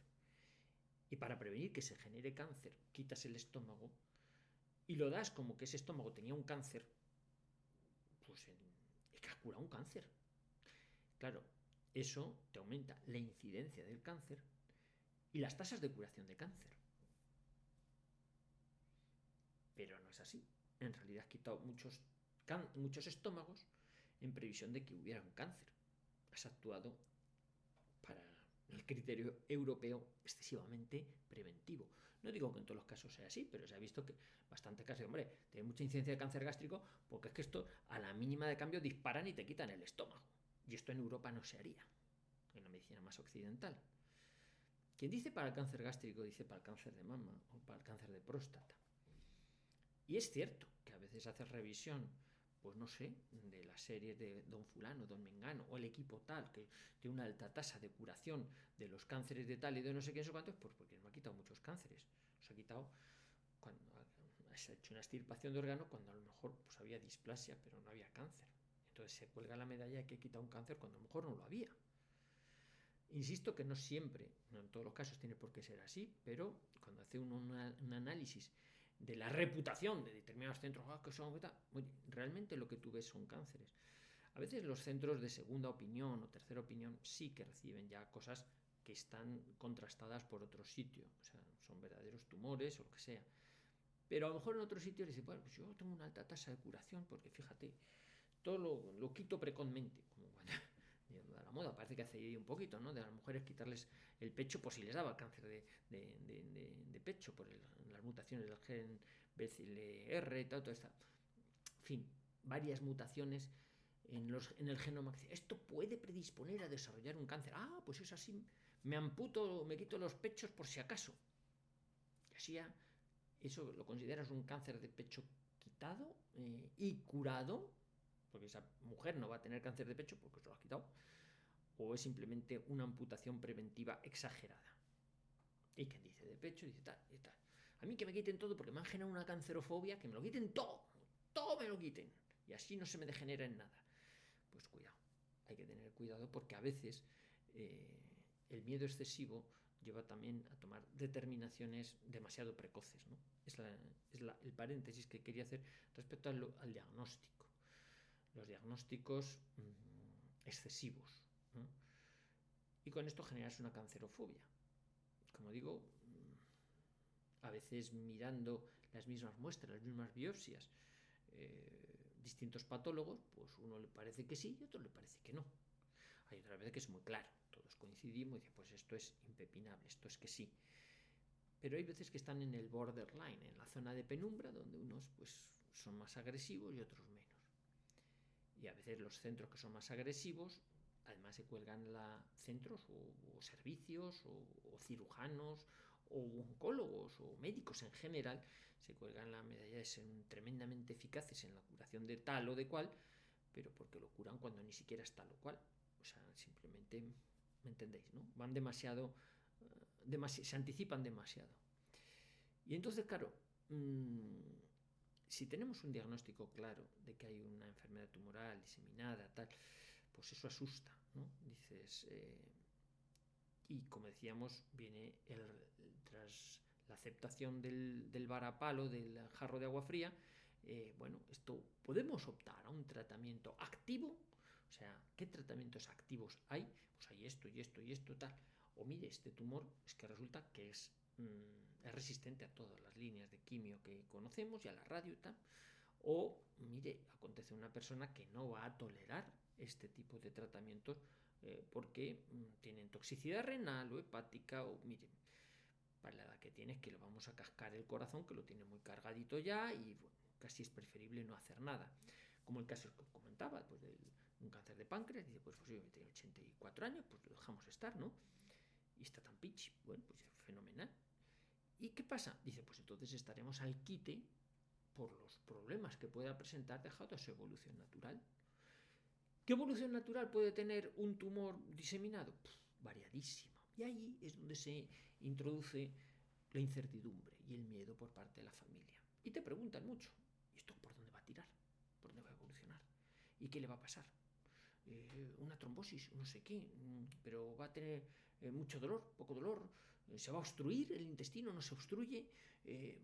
y para prevenir que se genere cáncer, quitas el estómago y lo das como que ese estómago tenía un cáncer, pues es que ha curado un cáncer. Claro, eso te aumenta la incidencia del cáncer y las tasas de curación de cáncer. Pero no es así. En realidad has quitado muchos estómagos en previsión de que hubiera un cáncer. Has actuado para el criterio europeo excesivamente preventivo. No digo que en todos los casos sea así, pero se ha visto que bastante casos, hombre, tiene mucha incidencia de cáncer gástrico porque es que esto a la mínima de cambio disparan y te quitan el estómago. Y esto en Europa no se haría, en la medicina más occidental. Quien dice para el cáncer gástrico dice para el cáncer de mama o para el cáncer de próstata. Y es cierto que a veces haces revisión, pues no sé, de la serie de Don Fulano, Don Mengano, o el equipo tal, que tiene una alta tasa de curación de los cánceres de tal y de no sé qué, no sé cuántos, pues porque no ha quitado muchos cánceres. Os ha quitado, cuando se ha hecho una extirpación de órgano, cuando a lo mejor pues había displasia, pero no había cáncer. Entonces se cuelga la medalla de que ha quitado un cáncer cuando a lo mejor no lo había. Insisto que no siempre, no en todos los casos tiene por qué ser así, pero cuando hace un análisis de la reputación de determinados centros que son, realmente lo que tú ves son cánceres. A veces los centros de segunda opinión o tercera opinión sí que reciben ya cosas que están contrastadas por otro sitio, o sea, son verdaderos tumores o lo que sea. Pero a lo mejor en otro sitio le dicen, bueno, pues yo tengo una alta tasa de curación porque fíjate, todo lo quito precozmente, como cuando de la moda, parece que hace ahí un poquito, ¿no? De las mujeres quitarles el pecho por si les daba cáncer de pecho, por las mutaciones del gen BCLR, todo esto. En fin, varias mutaciones en el genoma. Esto puede predisponer a desarrollar un cáncer. Ah, pues es así, me quito los pechos por si acaso. Y así ya, eso lo consideras un cáncer de pecho quitado y curado, porque esa mujer no va a tener cáncer de pecho porque se lo ha quitado, o es simplemente una amputación preventiva exagerada. Y quien dice de pecho, dice tal y tal. A mí que me quiten todo porque me han generado una cancerofobia, que me lo quiten todo, todo me lo quiten, y así no se me degenera en nada. Pues cuidado, hay que tener cuidado porque a veces el miedo excesivo lleva también a tomar determinaciones demasiado precoces, ¿no? Es el paréntesis que quería hacer respecto al diagnóstico. Los diagnósticos excesivos, ¿no? Y con esto generas una cancerofobia. como digo, a veces mirando las mismas muestras, las mismas biopsias, distintos patólogos, pues uno le parece que sí y otro le parece que no. Hay otra vez que es muy claro, todos coincidimos y dicen, pues esto es impepinable, esto es que sí. Pero hay veces que están en el borderline, en la zona de penumbra, donde unos pues son más agresivos y otros menos. Y a veces los centros que son más agresivos, además se cuelgan centros o servicios o cirujanos o oncólogos o médicos en general, se cuelgan la medalla de ser tremendamente eficaces en la curación de tal o de cual, pero porque lo curan cuando ni siquiera es tal o cual. O sea, simplemente, ¿me entendéis? ¿No? Van demasiado, se anticipan demasiado. Y entonces, claro, si tenemos un diagnóstico claro de que hay una enfermedad tumoral diseminada, tal, pues eso asusta, ¿no? Dices, y como decíamos, viene tras la aceptación del varapalo, del jarro de agua fría, bueno, esto podemos optar a un tratamiento activo, o sea, ¿qué tratamientos activos hay? Pues hay esto y esto y esto, tal. O mire, este tumor es que resulta que es resistente a todas las líneas de quimio que conocemos y a la radio y tal. O, mire, acontece una persona que no va a tolerar este tipo de tratamientos porque tienen toxicidad renal o hepática o, miren, para la edad que tiene es que le vamos a cascar el corazón, que lo tiene muy cargadito ya y bueno, casi es preferible no hacer nada. Como el caso que comentaba, pues de un cáncer de páncreas, dice, pues yo tengo 84 años, pues lo dejamos estar, ¿no? Y está tan pichi, bueno, pues fenomenal. ¿Y qué pasa? Dice, pues entonces estaremos al quite por los problemas que pueda presentar dejado a su evolución natural. ¿Qué evolución natural puede tener un tumor diseminado? Variadísima. Y ahí es donde se introduce la incertidumbre y el miedo por parte de la familia. Y te preguntan mucho, ¿y esto por dónde va a tirar? ¿Por dónde va a evolucionar? ¿Y qué le va a pasar? Una trombosis, no sé qué, pero va a tener mucho dolor, poco dolor, se va a obstruir el intestino, no se obstruye,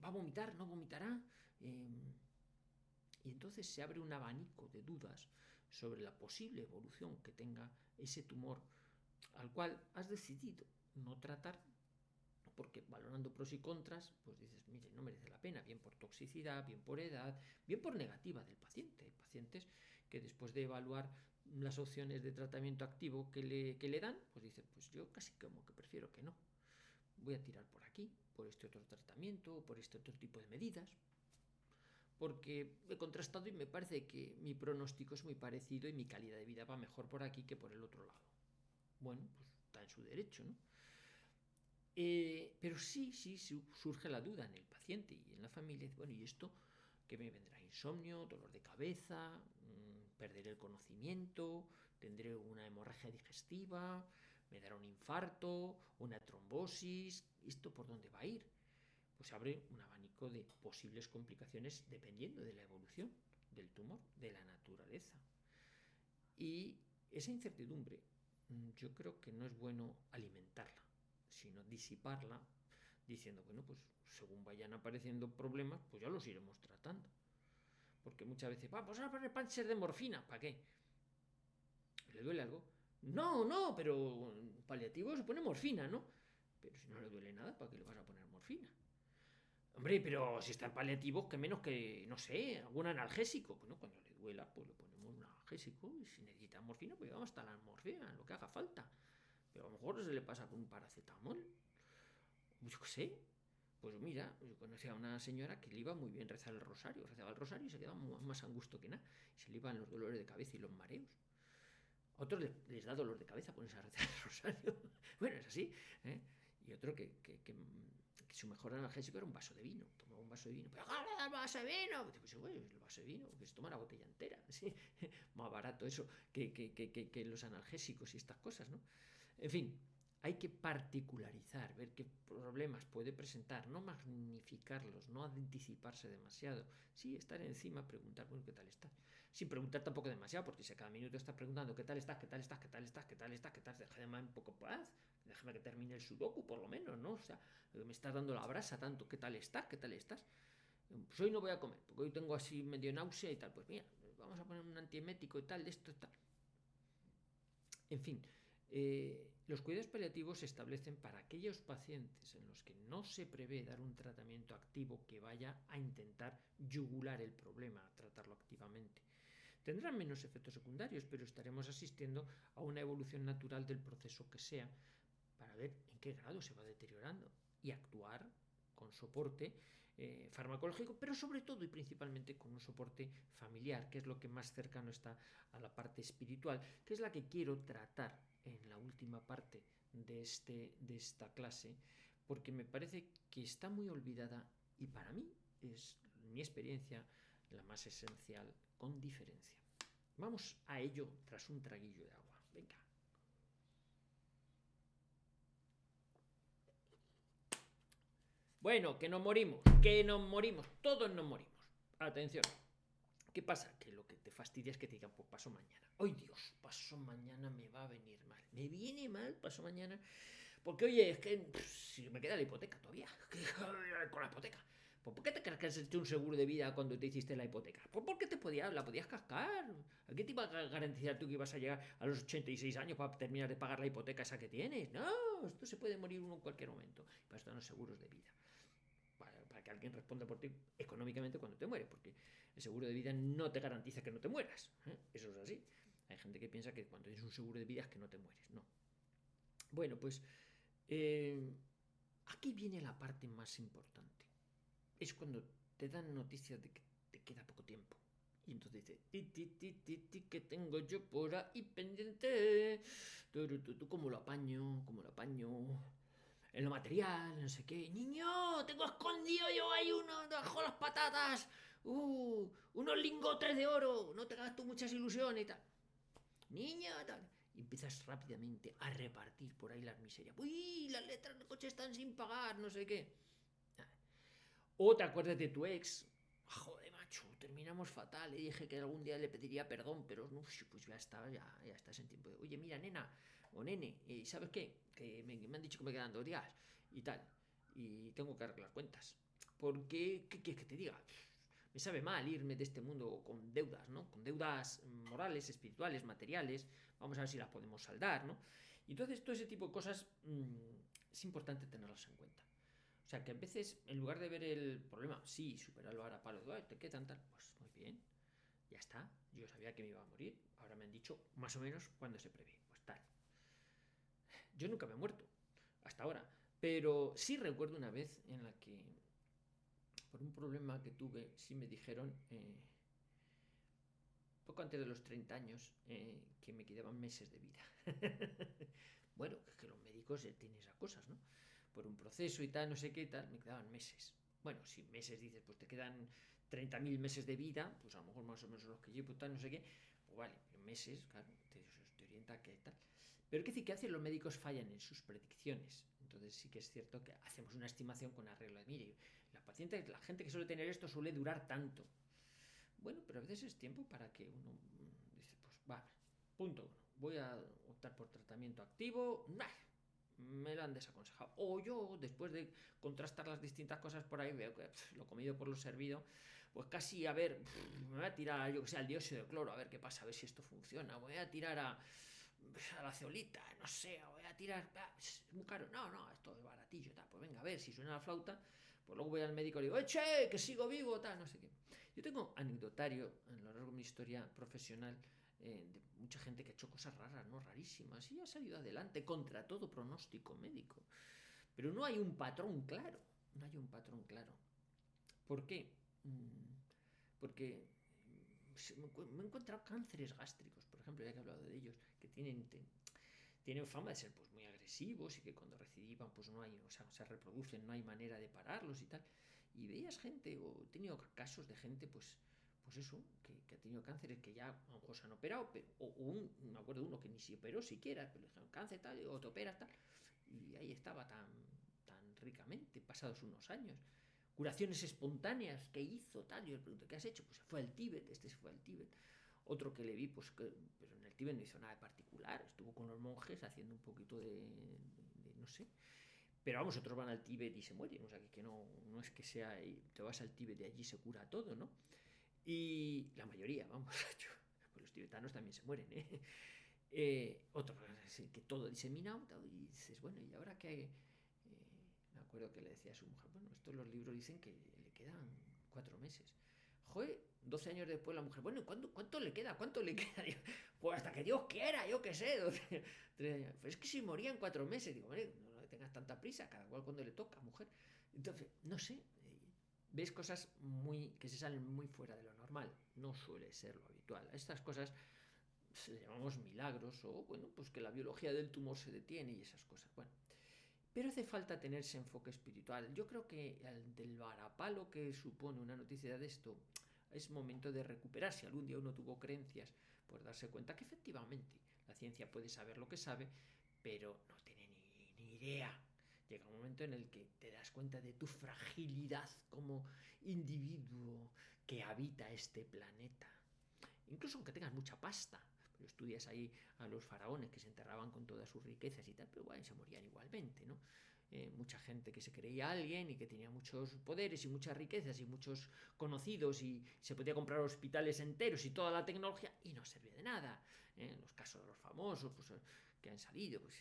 va a vomitar, no vomitará. Y entonces se abre un abanico de dudas sobre la posible evolución que tenga ese tumor al cual has decidido no tratar, porque valorando pros y contras, pues dices, mire, no merece la pena, bien por toxicidad, bien por edad, bien por negativa del paciente. Hay pacientes que después de evaluar las opciones de tratamiento activo que le dan, pues dicen, pues yo casi como que prefiero que no. Voy a tirar por aquí, por este otro tratamiento, por este otro tipo de medidas, porque he contrastado y me parece que mi pronóstico es muy parecido y mi calidad de vida va mejor por aquí que por el otro lado. Bueno, pues está en su derecho, ¿no? Pero sí surge la duda en el paciente y en la familia. Bueno, ¿y esto qué me vendrá? Insomnio, dolor de cabeza, perderé el conocimiento, tendré una hemorragia digestiva, me dará un infarto, una trombosis. ¿Esto por dónde va a ir? Pues abre un abanico de posibles complicaciones dependiendo de la evolución del tumor, de la naturaleza. Y esa incertidumbre yo creo que no es bueno alimentarla, sino disiparla diciendo, bueno, pues según vayan apareciendo problemas, pues ya los iremos tratando. Porque muchas veces, vamos a poner panches de morfina, ¿para qué? ¿Le duele algo? No, pero paliativo se pone morfina, ¿no? Pero si no le duele nada, ¿para qué le vas a poner morfina? Hombre, pero si está en paliativos, que menos que, no sé, algún analgésico. Bueno, cuando le duela, pues le ponemos un analgésico y si necesita morfina, pues vamos hasta la morfina, lo que haga falta. Pero a lo mejor se le pasa con un paracetamol. Yo qué sé. Pues mira, yo conocía a una señora que le iba muy bien rezar el rosario. Rezaba el rosario y se quedaba más a gusto que nada. Y se le iban los dolores de cabeza y los mareos. A otros les da dolor de cabeza ponerse a rezar el rosario. Bueno, es así. ¿Eh? Y otro que su mejor analgésico era un vaso de vino. Tomaba un vaso de vino. Pero ¡ah, el vaso de vino! Pues bueno, el vaso de vino, que se toma la botella entera. ¿Sí? Más barato eso que los analgésicos y estas cosas, ¿no? En fin, hay que particularizar, ver qué problemas puede presentar, no magnificarlos, no anticiparse demasiado. Sí, estar encima, preguntar, bueno, ¿qué tal estás? Sin preguntar tampoco demasiado, porque si a cada minuto estás preguntando ¿qué tal estás? ¿Qué tal estás? ¿Qué tal estás? ¿Qué tal estás? ¿Qué tal? Déjame un poco paz, déjame que termine el sudoku por lo menos, ¿no? O sea, me estás dando la brasa tanto, ¿qué tal estás? ¿Qué tal estás? Pues hoy no voy a comer, porque hoy tengo así medio náusea y tal. Pues mira, vamos a poner un antiemético y tal, de esto y tal. En fin, Los cuidados paliativos se establecen para aquellos pacientes en los que no se prevé dar un tratamiento activo que vaya a intentar yugular el problema, a tratarlo activamente. Tendrán menos efectos secundarios, pero estaremos asistiendo a una evolución natural del proceso que sea para ver en qué grado se va deteriorando y actuar con soporte farmacológico, pero sobre todo y principalmente con un soporte familiar, que es lo que más cercano está a la parte espiritual, que es la que quiero tratar en la última parte de esta clase, porque me parece que está muy olvidada y para mí es mi experiencia la más esencial con diferencia. Vamos a ello tras un traguillo de agua. Venga. Bueno, que nos morimos, todos nos morimos. Atención. ¿Qué pasa? Que lo que te fastidia es que te digan, pues paso mañana. ¡Ay, Dios! Paso mañana me va a venir mal. Me viene mal paso mañana. Porque, oye, es que si me queda la hipoteca todavía. Con la hipoteca. Pues ¿por qué te crees que has hecho un seguro de vida cuando te hiciste la hipoteca? Pues porque la podías cascar. ¿A qué te iba a garantizar tú que ibas a llegar a los 86 años para terminar de pagar la hipoteca esa que tienes? No, esto se puede morir uno en cualquier momento. Para esto no seguros de vida. Para que alguien responda por ti económicamente cuando te mueres, porque el seguro de vida no te garantiza que no te mueras. Eso es así. Hay gente que piensa que cuando tienes un seguro de vida es que no te mueres. No. Bueno, pues aquí viene la parte más importante. Es cuando te dan noticias de que te queda poco tiempo. Y entonces dice, que tengo yo por ahí pendiente. ¿Cómo lo apaño? En lo material, no sé qué. Niño, tengo escondido yo ahí uno bajo las patatas. Unos lingotes de oro. No te hagas tú muchas ilusiones y tal. Niño, tal. Y empiezas rápidamente a repartir por ahí las miserias. Uy, las letras del coche están sin pagar, no sé qué. O te acuerdas de tu ex. Joder, macho, terminamos fatal. Le dije que algún día le pediría perdón, pero pues ya estás en tiempo de, oye, mira, nena o nene, ¿sabes qué? Que me han dicho que me quedan 2 días y tal. Y tengo que arreglar cuentas. ¿Por qué? ¿Qué quieres que te diga? Me sabe mal irme de este mundo con deudas, ¿no? Con deudas morales, espirituales, materiales. Vamos a ver si las podemos saldar, ¿no? Y entonces todo ese tipo de cosas es importante tenerlas en cuenta. O sea, que a veces, en lugar de ver el problema, sí, superarlo ahora palo, te quedan tal, pues muy bien, ya está. Yo sabía que me iba a morir, ahora me han dicho más o menos cuándo se prevé, pues tal. Yo nunca me he muerto, hasta ahora, pero sí recuerdo una vez en la que, por un problema que tuve, sí me dijeron, poco antes de los 30 años, que me quedaban meses de vida. Bueno, es que los médicos tienen esas cosas, ¿no? Por un proceso y tal, no sé qué y tal, me quedaban meses. Bueno, si meses dices, pues te quedan 30.000 meses de vida, pues a lo mejor más o menos los que llevo, tal, no sé qué, pues vale, meses, claro, te orienta a qué tal. Pero ¿qué decir? Que hacen los médicos fallan en sus predicciones. Entonces sí que es cierto que hacemos una estimación con arreglo de, mire, la gente que suele tener esto suele durar tanto. Bueno, pero a veces es tiempo para que uno dice, pues vale, punto uno, voy a optar por tratamiento activo, nah, me lo han desaconsejado. O yo, después de contrastar las distintas cosas por ahí, veo que lo comido por lo servido, pues casi, a ver, me voy a tirar, yo que sé, al dióxido de cloro, a ver qué pasa, a ver si esto funciona. Voy a tirar a la ceolita, no sé, voy a tirar, es muy caro, no, esto es baratillo, tal, pues venga, a ver si suena la flauta, pues luego voy al médico y le digo, che, que sigo vivo, tal, no sé qué. Yo tengo anecdotario a lo largo de mi historia profesional de mucha gente que ha hecho cosas raras, ¿no? Rarísimas, y ha salido adelante contra todo pronóstico médico. Pero no hay un patrón claro, no hay un patrón claro. ¿Por qué? Porque me he encontrado cánceres gástricos, por ejemplo, ya que he hablado de ellos, que tienen fama de ser pues muy agresivos y que cuando recidivan pues no hay, o sea, se reproducen, no hay manera de pararlos y tal. Y veías gente, o he tenido casos de gente pues eso, que ha tenido cánceres que ya a lo mejor se han operado, pero, me acuerdo de uno que ni se operó siquiera, pero le dijeron cáncer tal, o te operas tal, y ahí estaba tan ricamente, pasados unos años. Curaciones espontáneas que hizo tal, yo le pregunto, ¿qué has hecho? Pues se fue al Tíbet, se fue al Tíbet. Otro que le vi, pues pero en el Tíbet no hizo nada de particular, estuvo con los monjes haciendo un poquito de no sé. Pero vamos, otros van al Tíbet y se mueren, o sea que no es que sea, te vas al Tíbet y allí se cura todo, ¿no? Y la mayoría, vamos, pues los tibetanos también se mueren, ¿eh? Otro que todo diseminado, y dices, bueno, ¿y ahora qué? Me acuerdo que le decía a su mujer, bueno, estos los libros dicen que le quedan 4 meses. Joder, 12 años después la mujer, bueno, ¿cuánto le queda? ¿Cuánto le queda? Digo, pues hasta que Dios quiera, yo qué sé. 12, 3 años. Pues es que si moría en 4 meses, digo, bueno, no tengas tanta prisa, cada cual cuando le toca, mujer. Entonces, no sé, ves cosas que se salen muy fuera de lo normal. No suele ser lo habitual. Estas cosas le llamamos milagros o, bueno, pues que la biología del tumor se detiene y esas cosas. Bueno, pero hace falta tener ese enfoque espiritual. Yo creo que del varapalo que supone una noticia de esto, es momento de recuperar. Si algún día uno tuvo creencias, pues darse cuenta que efectivamente la ciencia puede saber lo que sabe, pero no tiene ni idea. Llega un momento en el que te das cuenta de tu fragilidad como individuo que habita este planeta. Incluso aunque tengas mucha pasta, pero estudias ahí a los faraones que se enterraban con todas sus riquezas y tal, pero bueno, se morían igualmente, ¿no? Mucha gente que se creía alguien y que tenía muchos poderes y muchas riquezas y muchos conocidos y se podía comprar hospitales enteros y toda la tecnología y no servía de nada. En los casos de los famosos pues, que han salido, pues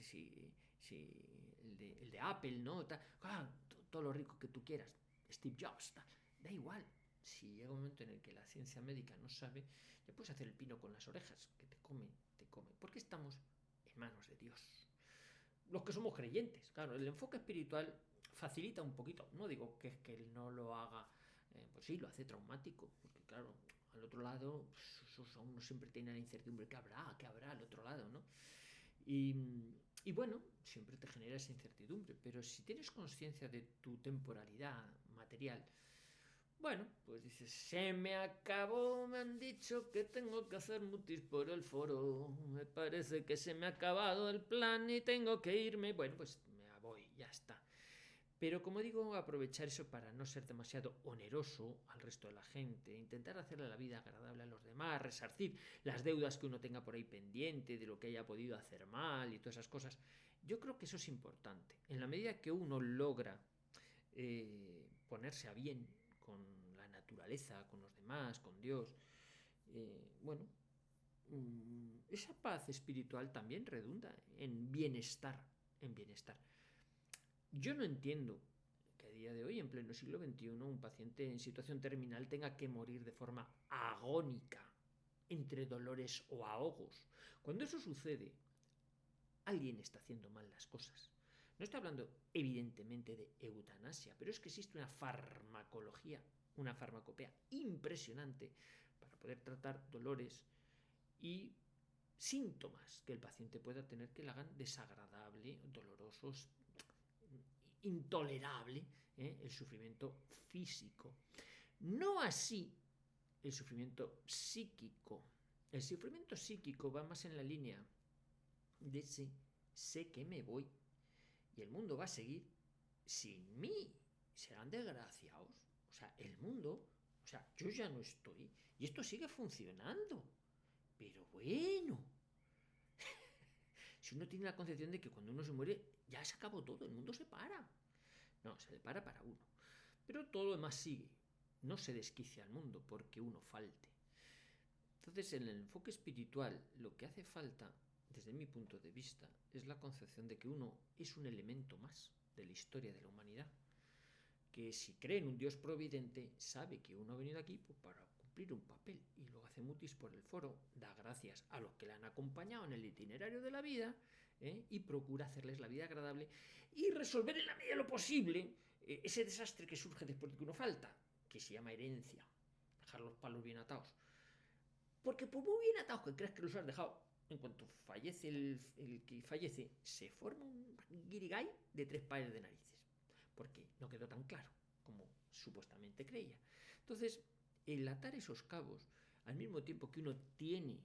el de Apple, ¿no? Todo lo rico que tú quieras, Steve Jobs, da igual. Si llega un momento en el que la ciencia médica no sabe, ya puedes hacer el pino con las orejas, que te come, te come. Porque estamos en manos de Dios. Los que somos creyentes, claro, el enfoque espiritual facilita un poquito. No digo que él no lo haga, pues sí, lo hace traumático, porque claro, al otro lado, pues, uno siempre tiene la incertidumbre, qué habrá al otro lado, ¿no? Y bueno, siempre te genera esa incertidumbre, pero si tienes conciencia de tu temporalidad material, bueno, pues dices, se me acabó, me han dicho que tengo que hacer mutis por el foro, me parece que se me ha acabado el plan y tengo que irme, bueno, pues me voy, ya está. Pero como digo, aprovechar eso para no ser demasiado oneroso al resto de la gente, intentar hacerle la vida agradable a los demás, resarcir las deudas que uno tenga por ahí pendiente, de lo que haya podido hacer mal y todas esas cosas. Yo creo que eso es importante. En la medida que uno logra ponerse a bien con la naturaleza, con los demás, con Dios, bueno, esa paz espiritual también redunda en bienestar, en bienestar. Yo no entiendo que a día de hoy, en pleno siglo XXI, un paciente en situación terminal tenga que morir de forma agónica, entre dolores o ahogos. Cuando eso sucede, alguien está haciendo mal las cosas. No estoy hablando evidentemente de eutanasia, pero es que existe una farmacología, una farmacopea impresionante para poder tratar dolores y síntomas que el paciente pueda tener que le hagan desagradable, dolorosos, intolerable el sufrimiento físico. No así el sufrimiento psíquico. El sufrimiento psíquico va más en la línea de ese sé que me voy y el mundo va a seguir sin mí. Serán desgraciados. O sea, el mundo, o sea, yo ya no estoy y esto sigue funcionando. Pero bueno, si uno tiene la concepción de que cuando uno se muere ya se acabó todo, el mundo se para. No, se le para uno. Pero todo lo demás sigue. No se desquicia al mundo porque uno falte. Entonces, en el enfoque espiritual, lo que hace falta, desde mi punto de vista, es la concepción de que uno es un elemento más de la historia de la humanidad. Que si cree en un Dios providente, sabe que uno ha venido aquí pues, para cumplir un papel y lo hace mutis por el foro, da gracias a los que le han acompañado en el itinerario de la vida y procura hacerles la vida agradable y resolver en la medida de lo posible ese desastre que surge después de que uno falta, que se llama herencia, dejar los palos bien atados. Porque por muy bien atados que creas que los has dejado, en cuanto fallece el que fallece, se forma un guirigay de 3 pares de narices. Porque no quedó tan claro como supuestamente creía. Entonces, el atar esos cabos, al mismo tiempo que uno tiene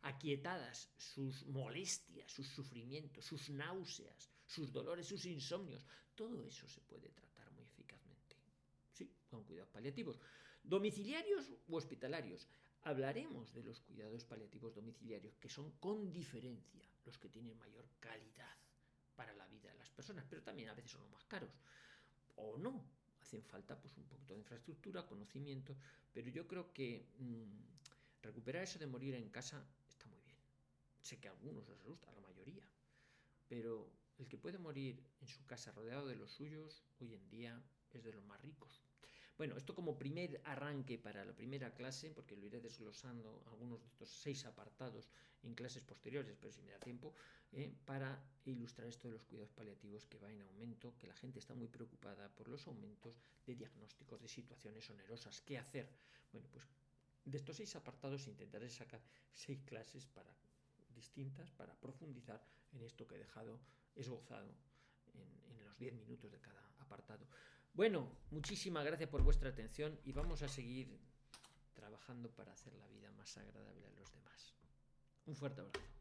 aquietadas sus molestias, sus sufrimientos, sus náuseas, sus dolores, sus insomnios, todo eso se puede tratar muy eficazmente. Sí, con cuidados paliativos. Domiciliarios u hospitalarios. Hablaremos de los cuidados paliativos domiciliarios, que son con diferencia los que tienen mayor calidad para la vida de las personas, pero también a veces son los más caros. O no, hacen falta pues un poquito de infraestructura, conocimiento, pero yo creo que Recuperar eso de morir en casa está muy bien. Sé que a algunos les asusta, a la mayoría, pero el que puede morir en su casa rodeado de los suyos, hoy en día es de los más ricos. Bueno, esto como primer arranque para la primera clase, porque lo iré desglosando algunos de estos 6 apartados en clases posteriores, pero si me da tiempo, para ilustrar esto de los cuidados paliativos que va en aumento, que la gente está muy preocupada por los aumentos de diagnósticos de situaciones onerosas. ¿Qué hacer? Bueno, pues de estos 6 apartados intentaré sacar 6 clases distintas para profundizar en esto que he dejado esbozado en los 10 minutos de cada apartado. Bueno, muchísimas gracias por vuestra atención y vamos a seguir trabajando para hacer la vida más agradable a los demás. Un fuerte abrazo.